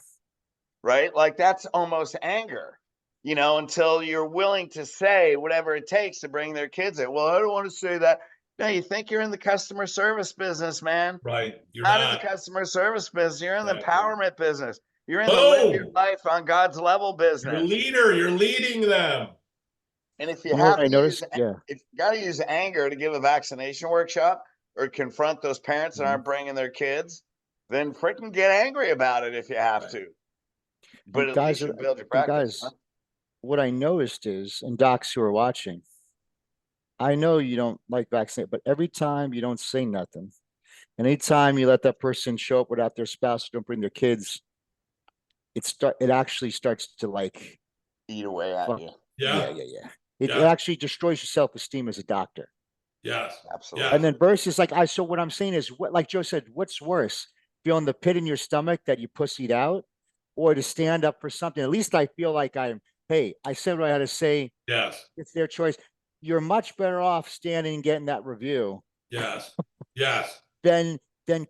Right? Like, that's almost anger. Until you're willing to say whatever it takes to bring their kids in. Well, I don't want to say that. No, you think you're in the customer service business, man. Right. You're not not in the customer service business. You're in the Exactly. empowerment business. You're in the live your life on God's level business. You're a leader. You're leading them. And if you know have what I to noticed? if you got to use anger to give a vaccination workshop or confront those parents that aren't bringing their kids, then freaking get angry about it if you have to. But And at least you build your practice. Guys, what I noticed is, and docs who are watching, I know you don't like vaccinate, but every time you don't say nothing, and anytime you let that person show up without their spouse, don't bring their kids, it actually starts to like eat away at you. Yeah. It actually destroys your self-esteem as a doctor. Yes. Absolutely. Yes. And then versus so what I'm saying is, what, like Joe said, what's worse, feeling the pit in your stomach that you pussied out, or to stand up for something? At least I feel like hey, I said what I had to say. Yes. It's their choice. You're much better off standing and getting that review. Yes. Yes. Than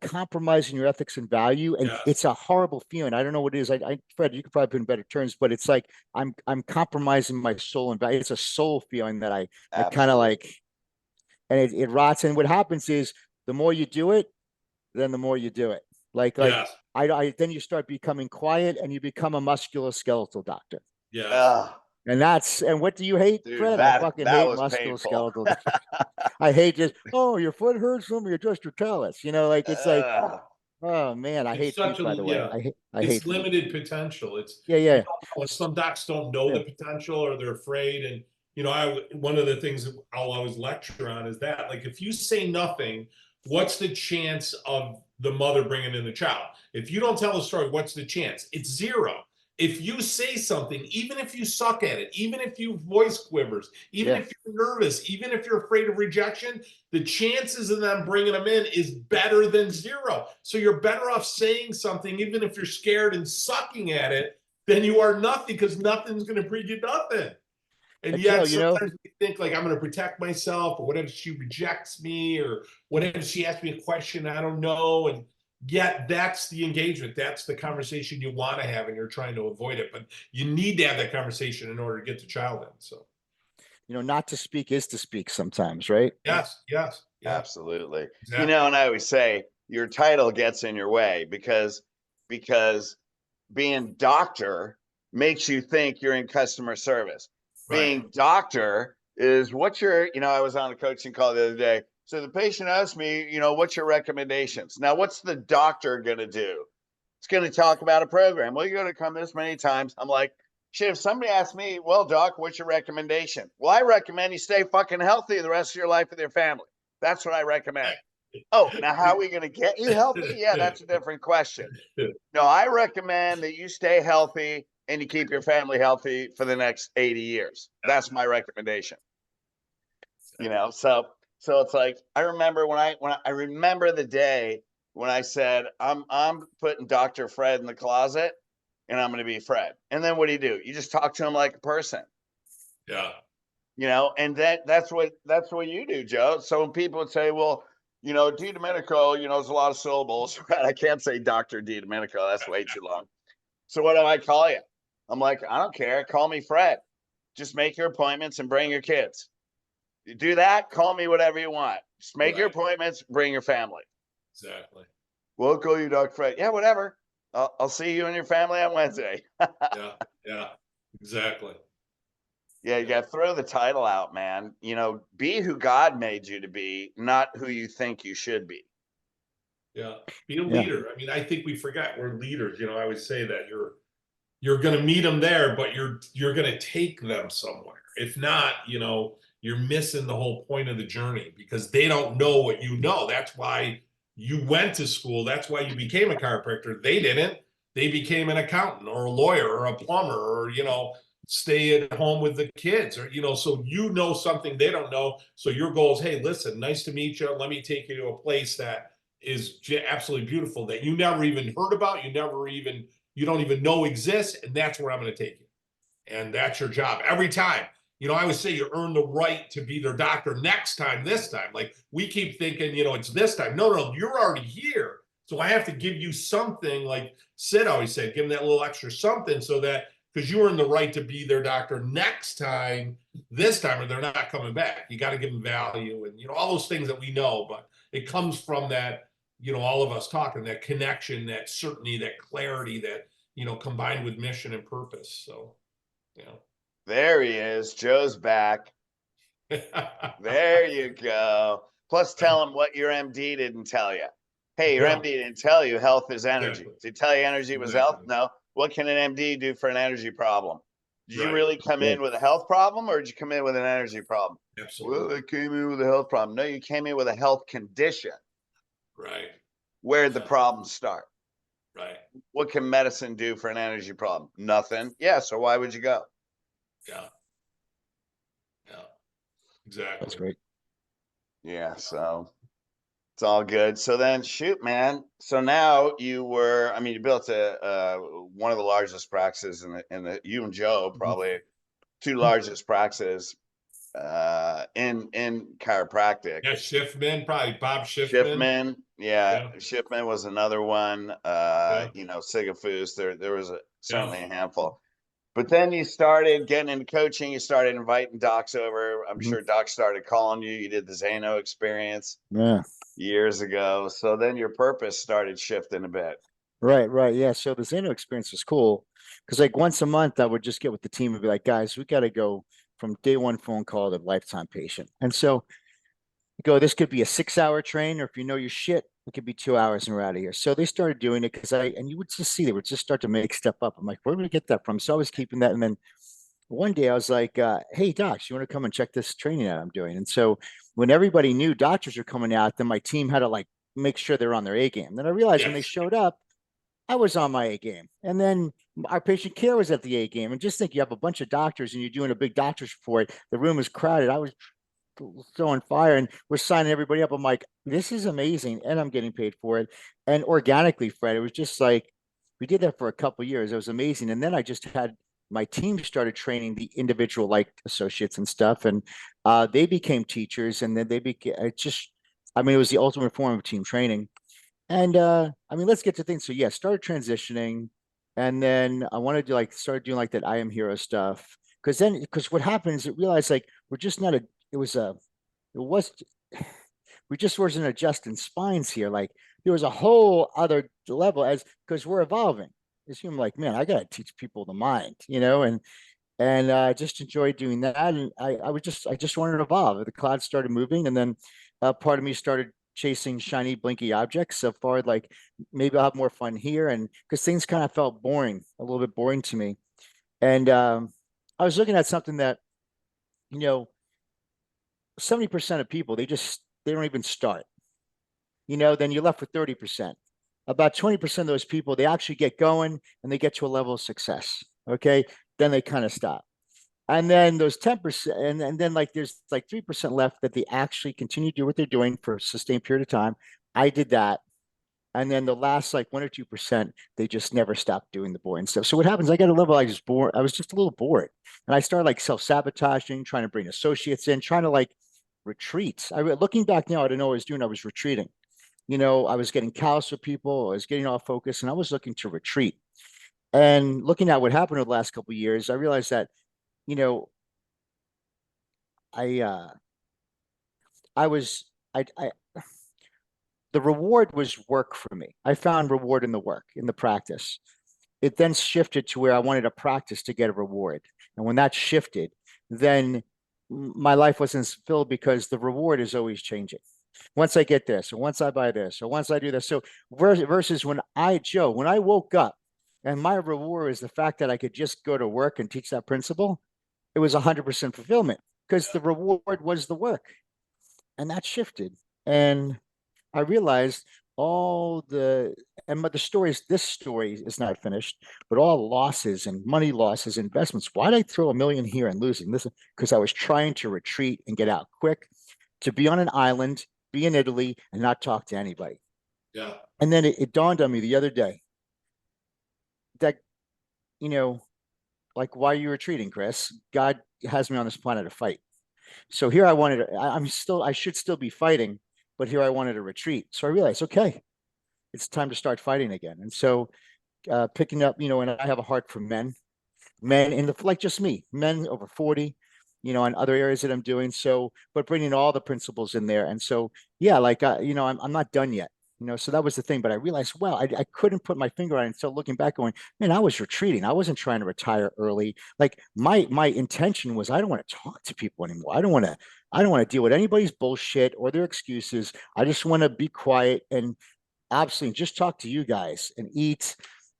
compromising your ethics and value. And Yes. it's a horrible feeling. I don't know what it is. Fred, you could probably put in better terms, but it's like I'm compromising my soul and value. It's a soul feeling that I kind of like, and it rots. And what happens is, the more you do it, then the more you do it. Yes. Then you start becoming quiet and you become a musculoskeletal doctor. Yes. And what do you hate, Dude, Fred? I fucking hate musculoskeletal. I hate just, oh, your foot hurts, let me adjust your talus. It's like, oh man, I hate feet, by the way. I hate limited potential. It's some docs don't know the potential, or they're afraid. And one of the things that I'll always lecture on is that, like, if you say nothing, what's the chance of the mother bringing in the child? If you don't tell the story, what's the chance? It's zero. If you say something, even if you suck at it, even if your voice quivers, even if you're nervous, even if you're afraid of rejection, the chances of them bringing them in is better than zero. So you're better off saying something, even if you're scared and sucking at it, than you are nothing, because nothing's going to bring you nothing. And yet sometimes we think, like, I'm going to protect myself, or what if she rejects me, or what if she asks me a question I don't know, and yet that's the engagement. That's the conversation you want to have, and you're trying to avoid it. But you need to have that conversation in order to get the child in. So, not to speak is to speak sometimes, right? Yes. Absolutely. Exactly. And I always say your title gets in your way because being doctor makes you think you're in customer service. Right. Being doctor is what you're, I was on a coaching call the other day. So the patient asked me, what's your recommendations? Now, what's the doctor going to do? It's going to talk about a program. Well, you're going to come this many times. I'm like, shit, if somebody asked me, well, doc, what's your recommendation? Well, I recommend you stay fucking healthy the rest of your life with your family. That's what I recommend. Oh, now how are we going to get you healthy? Yeah, that's a different question. No, I recommend that you stay healthy and you keep your family healthy for the next 80 years. That's my recommendation. So it's like, I remember when I remember the day when I said, I'm putting Dr. Fred in the closet and I'm going to be Fred. And then what do? You just talk to him like a person. Yeah. And that's what you do, Joe. So when people would say, well, D Domenico, there's a lot of syllables. I can't say Dr. D Domenico. That's way too long. So what do I call you? I'm like, I don't care. Call me Fred. Just make your appointments and bring your kids. You do that, call me whatever you want. Just make your appointments, bring your family. Exactly. We'll call you Dr. Fred. Yeah, whatever. I'll see you and your family on Wednesday. Yeah. Exactly. Yeah, you got to throw the title out, man. You know, be who God made you to be, not who you think you should be. Yeah. Be a Yeah. leader. I mean, I think we forget we're leaders. You know, I always say that you're going to meet them there, but you're going to take them somewhere. If not, you know, you're missing the whole point of the journey because they don't know what you know. That's why you went to school. That's why you became a chiropractor. They didn't. They became an accountant or a lawyer or a plumber or, you know, stay at home with the kids or, you know, so you know something they don't know. So your goal is, hey, listen, nice to meet you. Let me take you to a place that is absolutely beautiful that you never even heard about. You don't even know exists, and that's where I'm going to take you. And that's your job every time. You know, I always say you earn the right to be their doctor next time, this time. Like we keep thinking, you know, it's this time. No, you're already here. So I have to give you something like Sid always said, give them that little extra something so that because you earn the right to be their doctor next time, this time, or they're not coming back. You got to give them value and, you know, all those things that we know, but it comes from that, you know, all of us talking, that connection, that certainty, that clarity, that, you know, combined with mission and purpose. So, you know. There he is. Joe's back. There you go. Plus, tell him what your MD didn't tell you. Hey, your Yeah. MD didn't tell you health is energy. Exactly. Did he tell you energy was health? Exactly. No. What can an MD do for an energy problem? Did you Right. really come in with a health problem or did you come in with an energy problem? Absolutely. Well, I came in with a health problem. No, you came in with a health condition. Right. Where'd the problem start? Right. What can medicine do for an energy problem? Nothing. Yeah, so why would you go? Yeah. Yeah. Exactly. That's great. Yeah, so it's all good. So then, shoot, man. So now you were, I mean, you built one of the largest practices in the you and Joe probably two largest practices in chiropractic. Yeah, Schiffman, probably Bob Schiffman. Schiffman, yeah, Yeah. Schiffman was another one. Yeah. You know, Sigafus. There was certainly Yeah. a handful. But then you started getting into coaching. You started inviting docs over. I'm Mhm. sure docs started calling you. You did the Zaino experience Yeah. years ago. So then your purpose started shifting a bit. Right. Yeah. So the Zaino experience was cool because like once a month I would just get with the team and be like, guys, we got to go from day one phone call to lifetime patient. And so this could be a 6 hour train, or if you know your shit, it could be 2 hours and we're out of here. So they started doing it because and you would just see, they would just start to make stuff up. I'm like, where did we get that from? So I was keeping that. And then one day I was like, hey, docs, you want to come and check this training that I'm doing? And so when everybody knew doctors were coming out, then my team had to like make sure they're on their A game. Then I realized when they Yes. showed up, I was on my A game. And then our patient care was at the A game. And just think you have a bunch of doctors and you're doing a big doctor's report. The room is crowded. I was throwing fire and we're signing everybody up. I'm like, this is amazing. And I'm getting paid for it. And organically, Fred, it was just like, we did that for a couple of years. It was amazing. And then I just had my team started training the individual like associates and stuff. And they became teachers. And then they became, it was the ultimate form of team training. And let's get to things. So yeah, started transitioning. And then I wanted to like start doing like that I am hero stuff. Because what happens, it realized like we're just not a, it was a, it was, we just wasn't adjusting spines here. Like there was a whole other level because we're evolving. It's human like, man, I got to teach people the mind, and I just enjoyed doing that. And I just wanted to evolve. The cloud started moving, and then part of me started chasing shiny, blinky objects. So far, like maybe I'll have more fun here, and because things kind of felt boring, a little bit boring to me. And I was looking at something that, you know, 70% of people they don't even start. Then you're left with 30%. About 20% of those people, they actually get going and they get to a level of success. Okay. Then they kind of stop. And then those 10%, and then like there's like 3% left that they actually continue to do what they're doing for a sustained period of time. I did that. And then the last like 1 or 2%, they just never stopped doing the boring stuff. So what happens? I got a level I was bored. I was just a little bored. And I started like self-sabotaging, trying to bring associates in, trying to like retreat. Looking back now, I don't know what I was doing. I was retreating. I was getting callous with people. I was getting off focus, and I was looking to retreat. And looking at what happened over the last couple of years, I realized that, you know, I I was I the reward was work for me. I found reward in the work, in the practice. It then shifted to where I wanted a practice to get a reward. And when that shifted, then my life wasn't fulfilled because the reward is always changing. Once I get this, or once I buy this, or once I do this. So versus when I woke up and my reward is the fact that I could just go to work and teach that principle, it was 100% fulfillment because the reward was the work. And that shifted. And I realized all the, and but the stories, this story is not finished, but all losses and money losses, investments. Why did I throw a million here and losing this? Because I was trying to retreat and get out quick, to be on an island, be in Italy, and not talk to anybody. Yeah. And then it dawned on me the other day that, you know, like, why are you retreating, Chris? God has me on this planet to fight. So here I should still be fighting, but here I wanted to retreat. So I realized, okay, it's time to start fighting again. And so picking up, and I have a heart for men in the, like just me, men over 40, on other areas that I'm doing. So, but bringing all the principles in there. And so, yeah, like, I'm not done yet. So that was the thing. But I realized, well, I couldn't put my finger on it until looking back, going, man, I was retreating. I wasn't trying to retire early. Like my intention was, I don't want to talk to people anymore. I don't want to deal with anybody's bullshit or their excuses. I just want to be quiet and absolutely just talk to you guys and eat.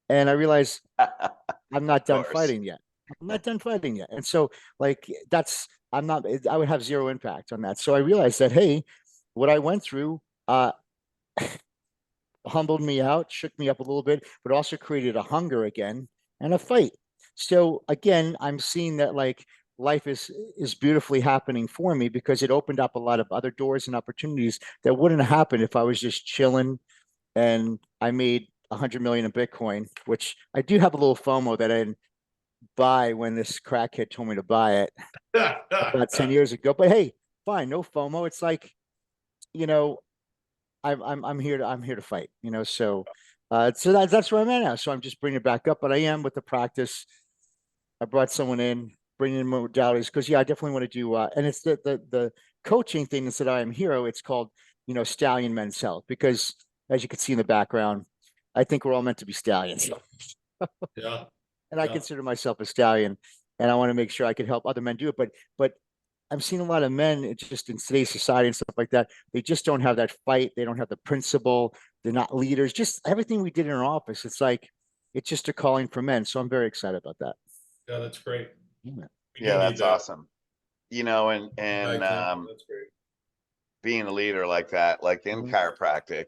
And I realized I'm not done fighting yet. I'm not done fighting yet. And so, like, I would have zero impact on that. So I realized that, hey, what I went through humbled me out, shook me up a little bit, but also created a hunger again and a fight. So again, I'm seeing that, like, life is beautifully happening for me because it opened up a lot of other doors and opportunities that wouldn't happen if I was just chilling and I made 100 million in Bitcoin, which I do have a little FOMO that I didn't buy when this crackhead told me to buy it about 10 years ago. But hey, fine, no FOMO. It's like, you know, I'm here to fight, so that's where I'm at now. So I'm just bringing it back up, but I am with the practice. I brought someone in, bringing in modalities because, yeah, I definitely want to do, and it's the coaching thing instead of I Am Hero. It's called, Stallion Men's Health, because as you can see in the background, I think we're all meant to be stallions. Yeah. And I consider myself a stallion, and I want to make sure I can help other men do it. But I'm seeing a lot of men, it's just in today's society and stuff like that. They just don't have that fight. They don't have the principle. They're not leaders. Just everything we did in our office. It's like, it's just a calling for men. So I'm very excited about that. Yeah, that's great. Yeah. We Yeah, do need that's that. awesome. And That's great. being a leader like that, like in Mhm. chiropractic,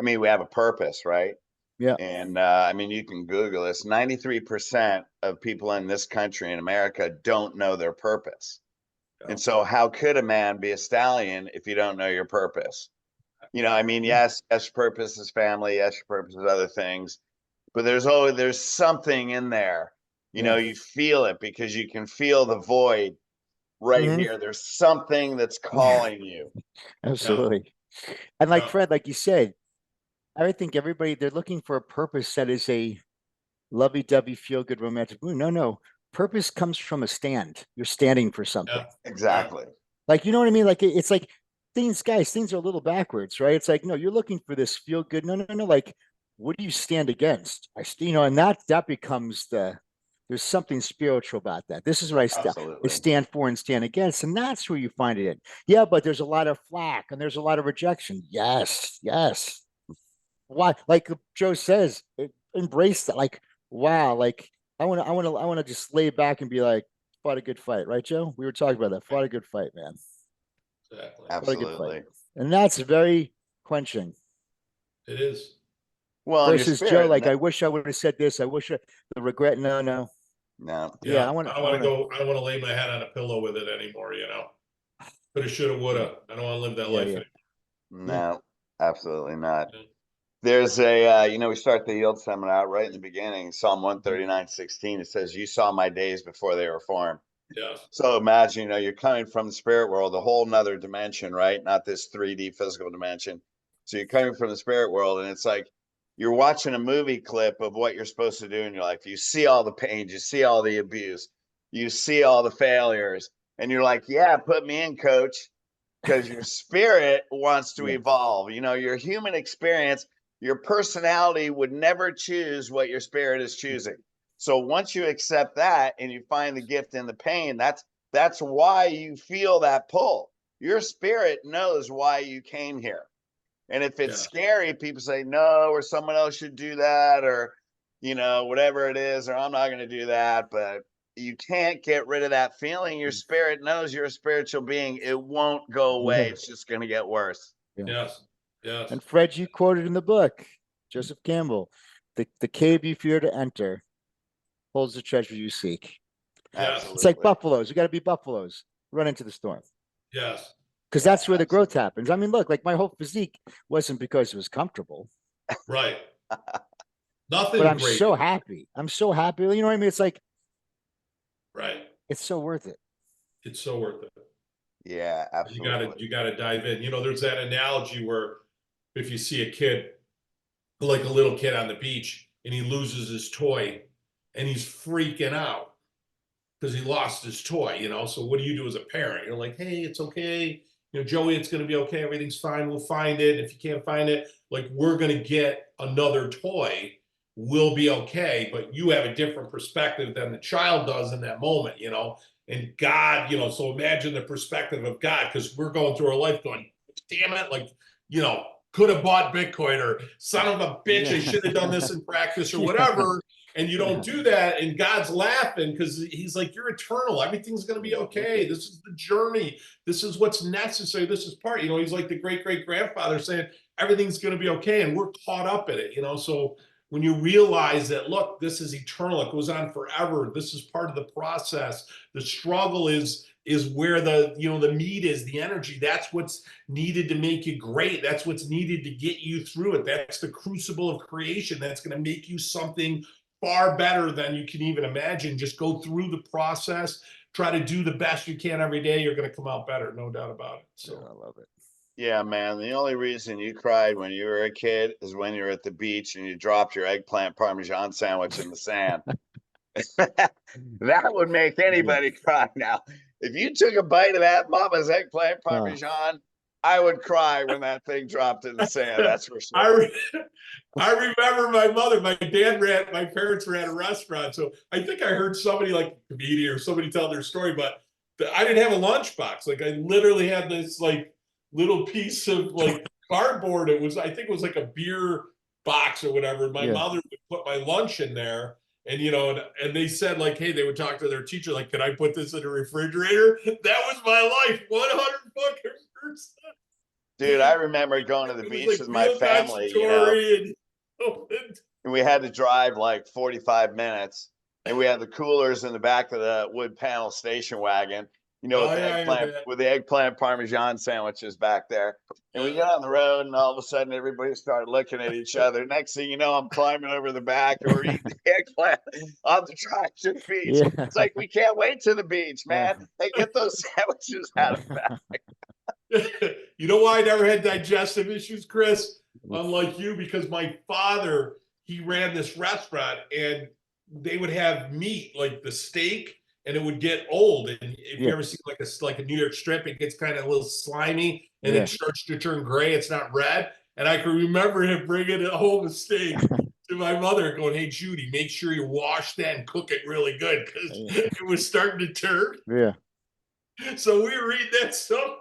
we have a purpose, right? Yeah. And you can Google this. 93% of people in this country, in America, don't know their purpose. Yeah. And so how could a man be a stallion if you don't know your purpose? Yes, your purpose is family, yes, your purpose is other things, but there's something in there. Yeah. You feel it because you can feel the void right Mhm. here. There's something that's calling you. Absolutely. And like Yeah. Fred, like you said, I think everybody, they're looking for a purpose that is a lovey-dovey, feel-good, romantic. Ooh, no. Purpose comes from a stand. You're standing for something. Yeah. Exactly. Like, you know what I mean? Like, it's like things are a little backwards, right? It's like, no, you're looking for this feel good. No. Like, what do you stand against? And that becomes there's something spiritual about that. This is what I Absolutely. stand for and stand against. And that's where you find it in. Yeah, but there's a lot of flack and there's a lot of rejection. Yes. Why? Like Joe says, embrace that. Like, wow. Like, I want to just lay back and be like, fought a good fight, right, Joe? We were talking about that. Fought a good fight, man. Exactly. Fought a good fight. Absolutely. And that's very quenching It is. Well, in your versus Joe. spirit, Like, I wish I would have said this. The regret. No. no. Yeah, Yeah. I want I to, don't want to go. I don't want to lay my head on a pillow with it anymore. Coulda, shoulda, woulda. I don't want to live that life yeah. anymore. No, absolutely not. Yeah. There's we start the yield seminar right in the beginning, Psalm 139:16. It says, "You saw my days before they were formed." Yeah. So imagine, you're coming from the spirit world, a whole nother dimension, right? Not this 3D physical dimension. So you're coming from the spirit world, and it's like you're watching a movie clip of what you're supposed to do in your life. You see all the pain, you see all the abuse, you see all the failures, and you're like, yeah, put me in, coach, because your spirit wants to Yeah. evolve. Your human experience, your personality would never choose what your spirit is choosing. So once you accept that and you find the gift in the pain, That's why you feel that pull. Your spirit knows why you came here. And if it's scary, people say no, or someone else should do that, or, you know, whatever it is, or I'm not going to do that. But you can't get rid of that feeling. Your spirit knows you're a spiritual being. It won't go away. It's just going to get worse. Yes. Yes. And Fred, you quoted in the book, Joseph Campbell, the cave you fear to enter holds the treasure you seek. Yes. It's like buffaloes. You got to be buffaloes. Run into the storm. Yes. Because that's where the growth happens. I mean, look, like my whole physique wasn't because it was comfortable. Right. Nothing. But I'm great. so happy. I'm so happy. You know what I mean? It's like, right. It's so worth it. It's so worth it. Yeah, absolutely. You gotta dive in. You know, there's that analogy where if you see a kid, like a little kid on the beach, and he loses his toy and he's freaking out because he lost his toy, you know. So what do you do as a parent? You're like, hey, it's okay. You know, Joey, it's gonna be okay. Everything's fine. We'll find it. If you can't find it, like, we're gonna get another toy. We'll be okay. But you have a different perspective than the child does in that moment, you know. And God, you know, so imagine the perspective of God, because we're going through our life going, damn it, like, you know, could have bought Bitcoin, or son of a bitch, I should have done this in practice, or whatever. And you don't do that. And God's laughing because he's like, you're eternal. Everything's going to be okay. This is the journey. This is what's necessary. This is part, you know, he's like the great great grandfather saying everything's going to be okay. And we're caught up in it, you know. So when you realize that, look, this is eternal, it goes on forever. This is part of the process. The struggle is where the, you know, the meat is, the energy. That's what's needed to make you great. That's what's needed to get you through it. That's the crucible of creation. That's going to make you something far better than you can even imagine. Just go through the process, try to do the best you can every day. You're going to come out better, no doubt about it. So I love it. Yeah, man. The only reason you cried when you were a kid is when you were at the beach and you dropped your eggplant Parmesan sandwich in the sand. That would make anybody cry now. If you took a bite of that mama's eggplant Parmesan, I would cry when that thing dropped in the sand. That's for sure. I remember my parents ran a restaurant. So I think I heard somebody, like a comedian or somebody tell their story, but I didn't have a lunchbox. Like, I literally had this like little piece of like cardboard. I think it was like a beer box or whatever. My mother would put my lunch in there. And, you know, and they said, like, hey, they would talk to their teacher, like, can I put this in a refrigerator? That was my life, 100%. Dude, I remember going to the beach with my family, you know, and we had to drive like 45 minutes, and we had the coolers in the back of the wood panel station wagon, you know, with the eggplant Parmesan sandwiches back there. And we got on the road, and all of a sudden everybody started looking at each other. Next thing you know, I'm climbing over the back, and we're eating the eggplant on the drive to the beach. Yeah. It's like, we can't wait to the beach, man. Hey, get those sandwiches out of the back. You know why I never had digestive issues, Chris? Unlike you, because my father, he ran this restaurant, and they would have meat, like the steak, and it would get old. And if you ever see like a New York strip, it gets kind of a little slimy, and it starts to turn gray. It's not red. And I can remember him bringing home a steak to my mother, going, "Hey, Judy, make sure you wash that and cook it really good, because it was starting to turn." Yeah. So we were eating that stuff,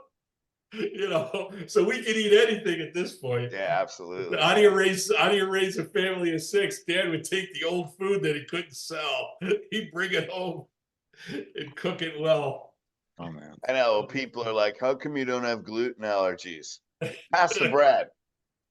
you know, so we can eat anything at this point. Yeah, absolutely. How do you raise a family of 6? Dad would take the old food that he couldn't sell. He'd bring it home and cook it well. Oh man. I know people are like, how come you don't have gluten allergies? Pass the bread.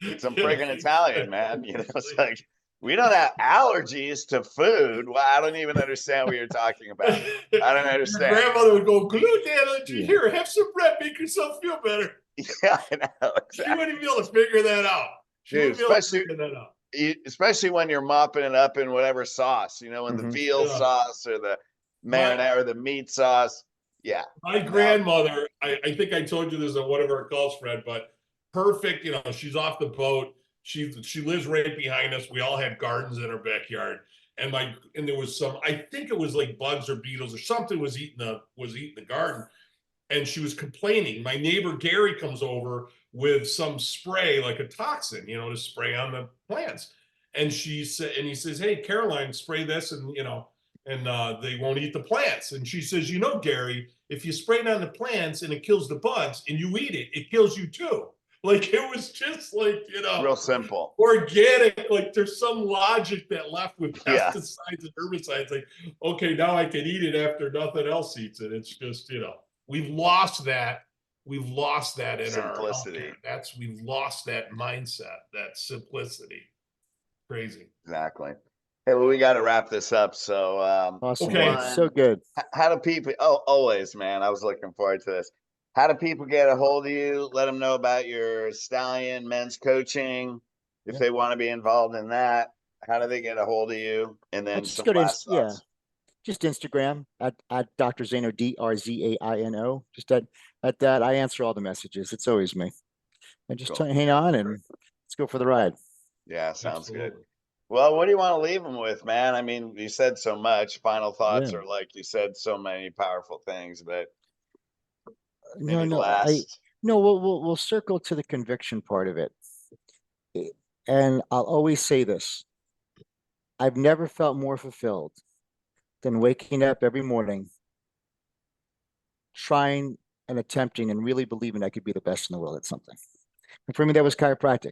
It's a friggin' Italian, man. You know, it's like, we don't have allergies to food. Well, I don't even understand what you're talking about. I don't understand. Your grandmother would go, gluten allergy, here, have some bread, make yourself feel better. Yeah, I know. Exactly. She wouldn't be able to figure that out. Dude, especially when you're mopping it up in whatever sauce, you know, in the veal sauce or the marinara or the meat sauce. Yeah. My grandmother, I think I told you this on one of our calls, Fred, but perfect, you know, she's off the boat. She lives right behind us. We all had gardens in our backyard. And there was some, I think it was like bugs or beetles or something was eating the garden. And she was complaining. My neighbor Gary comes over with some spray, like a toxin, you know, to spray on the plants. And he says, hey, Caroline, spray this. And, you know, and they won't eat the plants. And she says, Gary, if you spray it on the plants and it kills the bugs and you eat it, it kills you too. Like, it was just like, Real simple. organic. Like, there's some logic that left with Yeah. pesticides and herbicides. Like, okay, now I can eat it after nothing else eats it. It's just, we've lost that. We've lost that in Simplicity. our healthcare. We've lost that mindset, that simplicity. Crazy. Exactly. Hey, well, we got to wrap this up. So, Awesome. Okay. Man. So good. how do people, always, man, I was looking forward to this. How do people get a hold of you? Let them know about your stallion men's coaching. If they want to be involved in that, how do they get a hold of you? And then Just some go to, last thoughts. just Instagram at Dr. Zaino, Drzaino. Just at that, I answer all the messages. It's always me. And just Cool. hang on and let's go for the ride. Yeah, sounds good. Absolutely. Well, what do you want to leave them with, man? I mean, you said so much. Final thoughts Yeah. are like you said so many powerful things, but maybe No, last. we'll circle to the conviction part of it. And I'll always say this. I've never felt more fulfilled than waking up every morning, trying and attempting and really believing I could be the best in the world at something. And for me, that was chiropractic.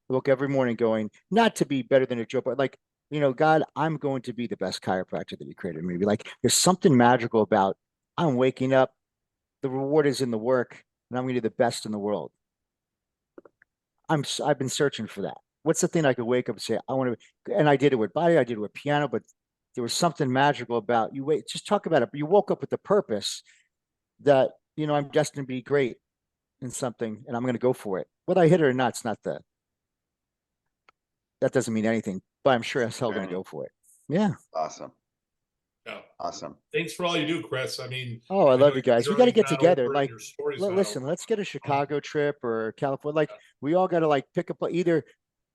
I woke every morning going, not to be better than a Joe, but like, God, I'm going to be the best chiropractor that you created me. Like, there's something magical about I'm waking up, the reward is in the work, and I'm going to do the best in the world. I've been searching for that. What's the thing I could wake up and say, I want to, and I did it with body, I did it with piano, but there was something magical about just talk about it. But you woke up with the purpose that, I'm destined to be great in something and I'm going to go for it. Whether I hit it or not, that doesn't mean anything, but I'm sure as hell going to go for it. Yeah. Awesome. Yeah. Awesome. Thanks for all you do, Chris. I mean, I love you guys. We got to get together. Like, listen, let's get a Chicago trip or California. Like, we all got to like pick up either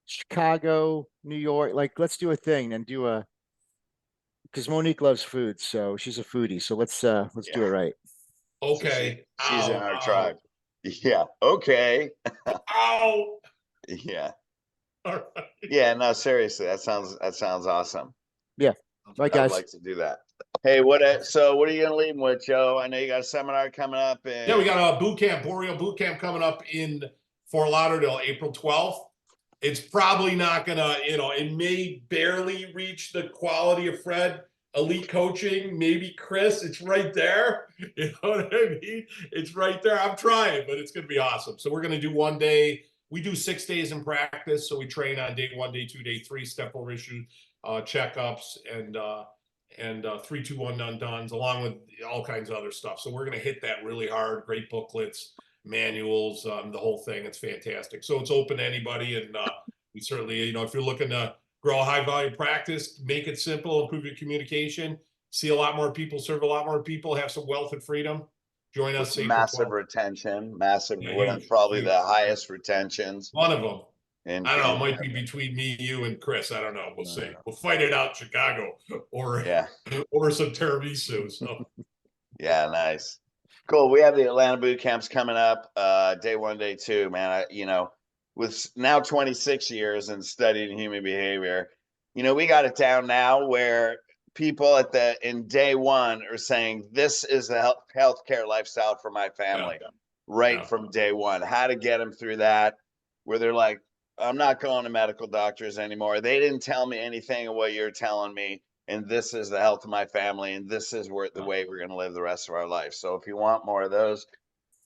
Chicago, New York. Like, let's do a thing and because Monique loves food, so she's a foodie. So let's do it right. Okay. So she's in our tribe. Yeah. Okay. Ow. Yeah. All right. Yeah. No, seriously, that sounds awesome. Yeah. Right, guys. I'd like to do that. Hey, what are you gonna leave them with, Joe? I know you got a seminar coming up. Yeah, we got a boot camp, Boreal boot camp coming up in Fort Lauderdale, April 12th. It's probably not gonna, it may barely reach the quality of Fred elite coaching, maybe Chris. It's right there. You know what I mean? It's right there. I'm trying, but it's gonna be awesome. So we're gonna do one day. We do 6 days in practice. So we train on day 1, day 2, day 3, step over issues, checkups, and 3, 2, 1 undones, along with all kinds of other stuff. So we're going to hit that really hard. Great booklets, manuals, the whole thing. It's fantastic. So it's open to anybody, and we certainly, if you're looking to grow a high volume practice, make it simple, improve your communication, see a lot more people, serve a lot more people, have some wealth and freedom. Join us. Massive retention, huge, probably huge. the highest retentions. One of them. And I don't know. It might be between me, you, and Chris. I don't know. We'll see. We'll fight it out in Chicago or some tiramisu. So. Yeah, nice. Cool. We have the Atlanta boot camps coming up. Day 1, day 2, man. With now 26 years and studying human behavior, we got it down now where people in day 1 are saying this is the healthcare lifestyle for my family, from day 1. How to get them through that, where they're like, I'm not going to medical doctors anymore. They didn't tell me anything of what you're telling me. And this is the health of my family. And this is the way we're going to live the rest of our life. So if you want more of those,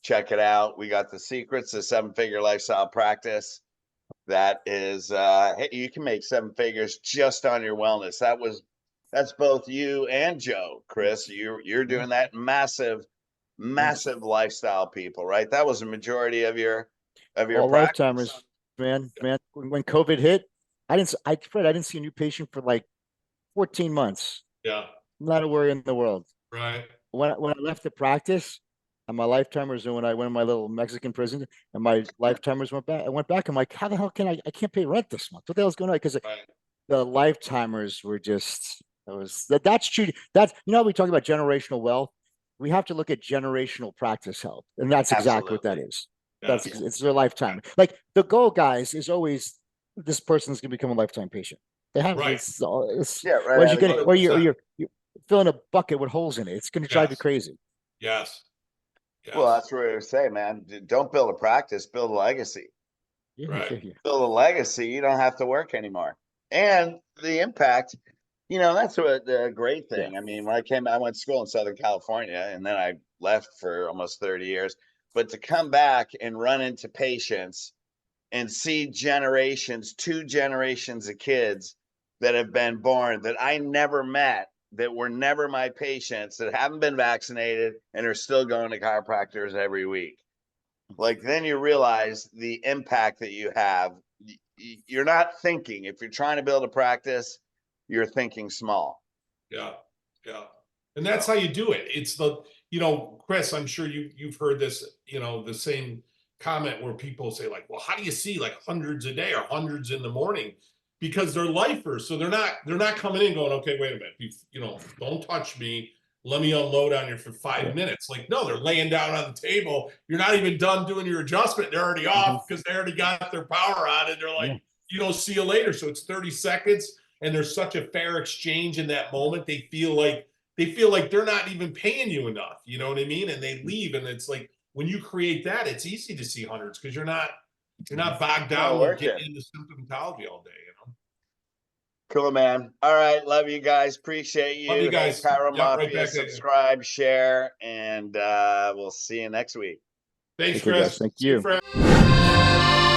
check it out. We got the secrets, the 7-figure lifestyle practice. That is, hey, you can make 7 figures just on your wellness. That's both you and Joe, Chris. You're doing that massive lifestyle people, right? That was a majority of your practice. Lifetimers. Man, when COVID hit, I didn't see a new patient for like 14 months. Yeah. Not a worry in the world. Right. When I left the practice, and my lifetimers, and when I went in my little Mexican prison, and my lifetimers went back, I went back. I'm like, how the hell I can't pay rent this month? What the hell's going on? Because the lifetimers were just, that's true. We talk about generational wealth. We have to look at generational practice health, and that's exactly what that is. It's their lifetime. Like the goal, guys, is always this person's gonna become a lifetime patient. They have right. You're filling a bucket with holes in it. It's going to drive you Yes. crazy. Yes. Well, Yes. that's what I say, man. Don't build a practice, build a legacy. Yeah, Right. yeah, yeah. Build a legacy, you don't have to work anymore. And the impact, that's what the great Yeah. thing. I mean, when I went to school in Southern California and then I left for almost 30 years. But to come back and run into patients and see two generations of kids that have been born that I never met, that were never my patients, that haven't been vaccinated and are still going to chiropractors every week. Like, then you realize the impact that you have. You're not thinking, if you're trying to build a practice, you're thinking small. Yeah. Yeah. And that's how you do it. It's Chris, I'm sure you've heard this, the same comment where people say like, well, how do you see like hundreds a day or hundreds in the morning? Because they're lifers. So they're not coming in going, okay, wait a minute, don't touch me. Let me unload on you for 5 minutes. Like, no, they're laying down on the table. You're not even done doing your adjustment. They're already off because they already got their power on and they're like, see you later. So it's 30 seconds. And there's such a fair exchange in that moment. They feel like they're not even paying you enough. You know what I mean? And they leave. And it's like, when you create that, it's easy to see hundreds because you're not bogged down with getting into symptomatology all day, Cool, man. All right. Love you guys. Appreciate you. Love you guys. Hey, Chiro Yeah, right Mafia, back at you. subscribe, share, and we'll see you next week. Thanks, Take care, guys. Chris. Thank See you, you. friend.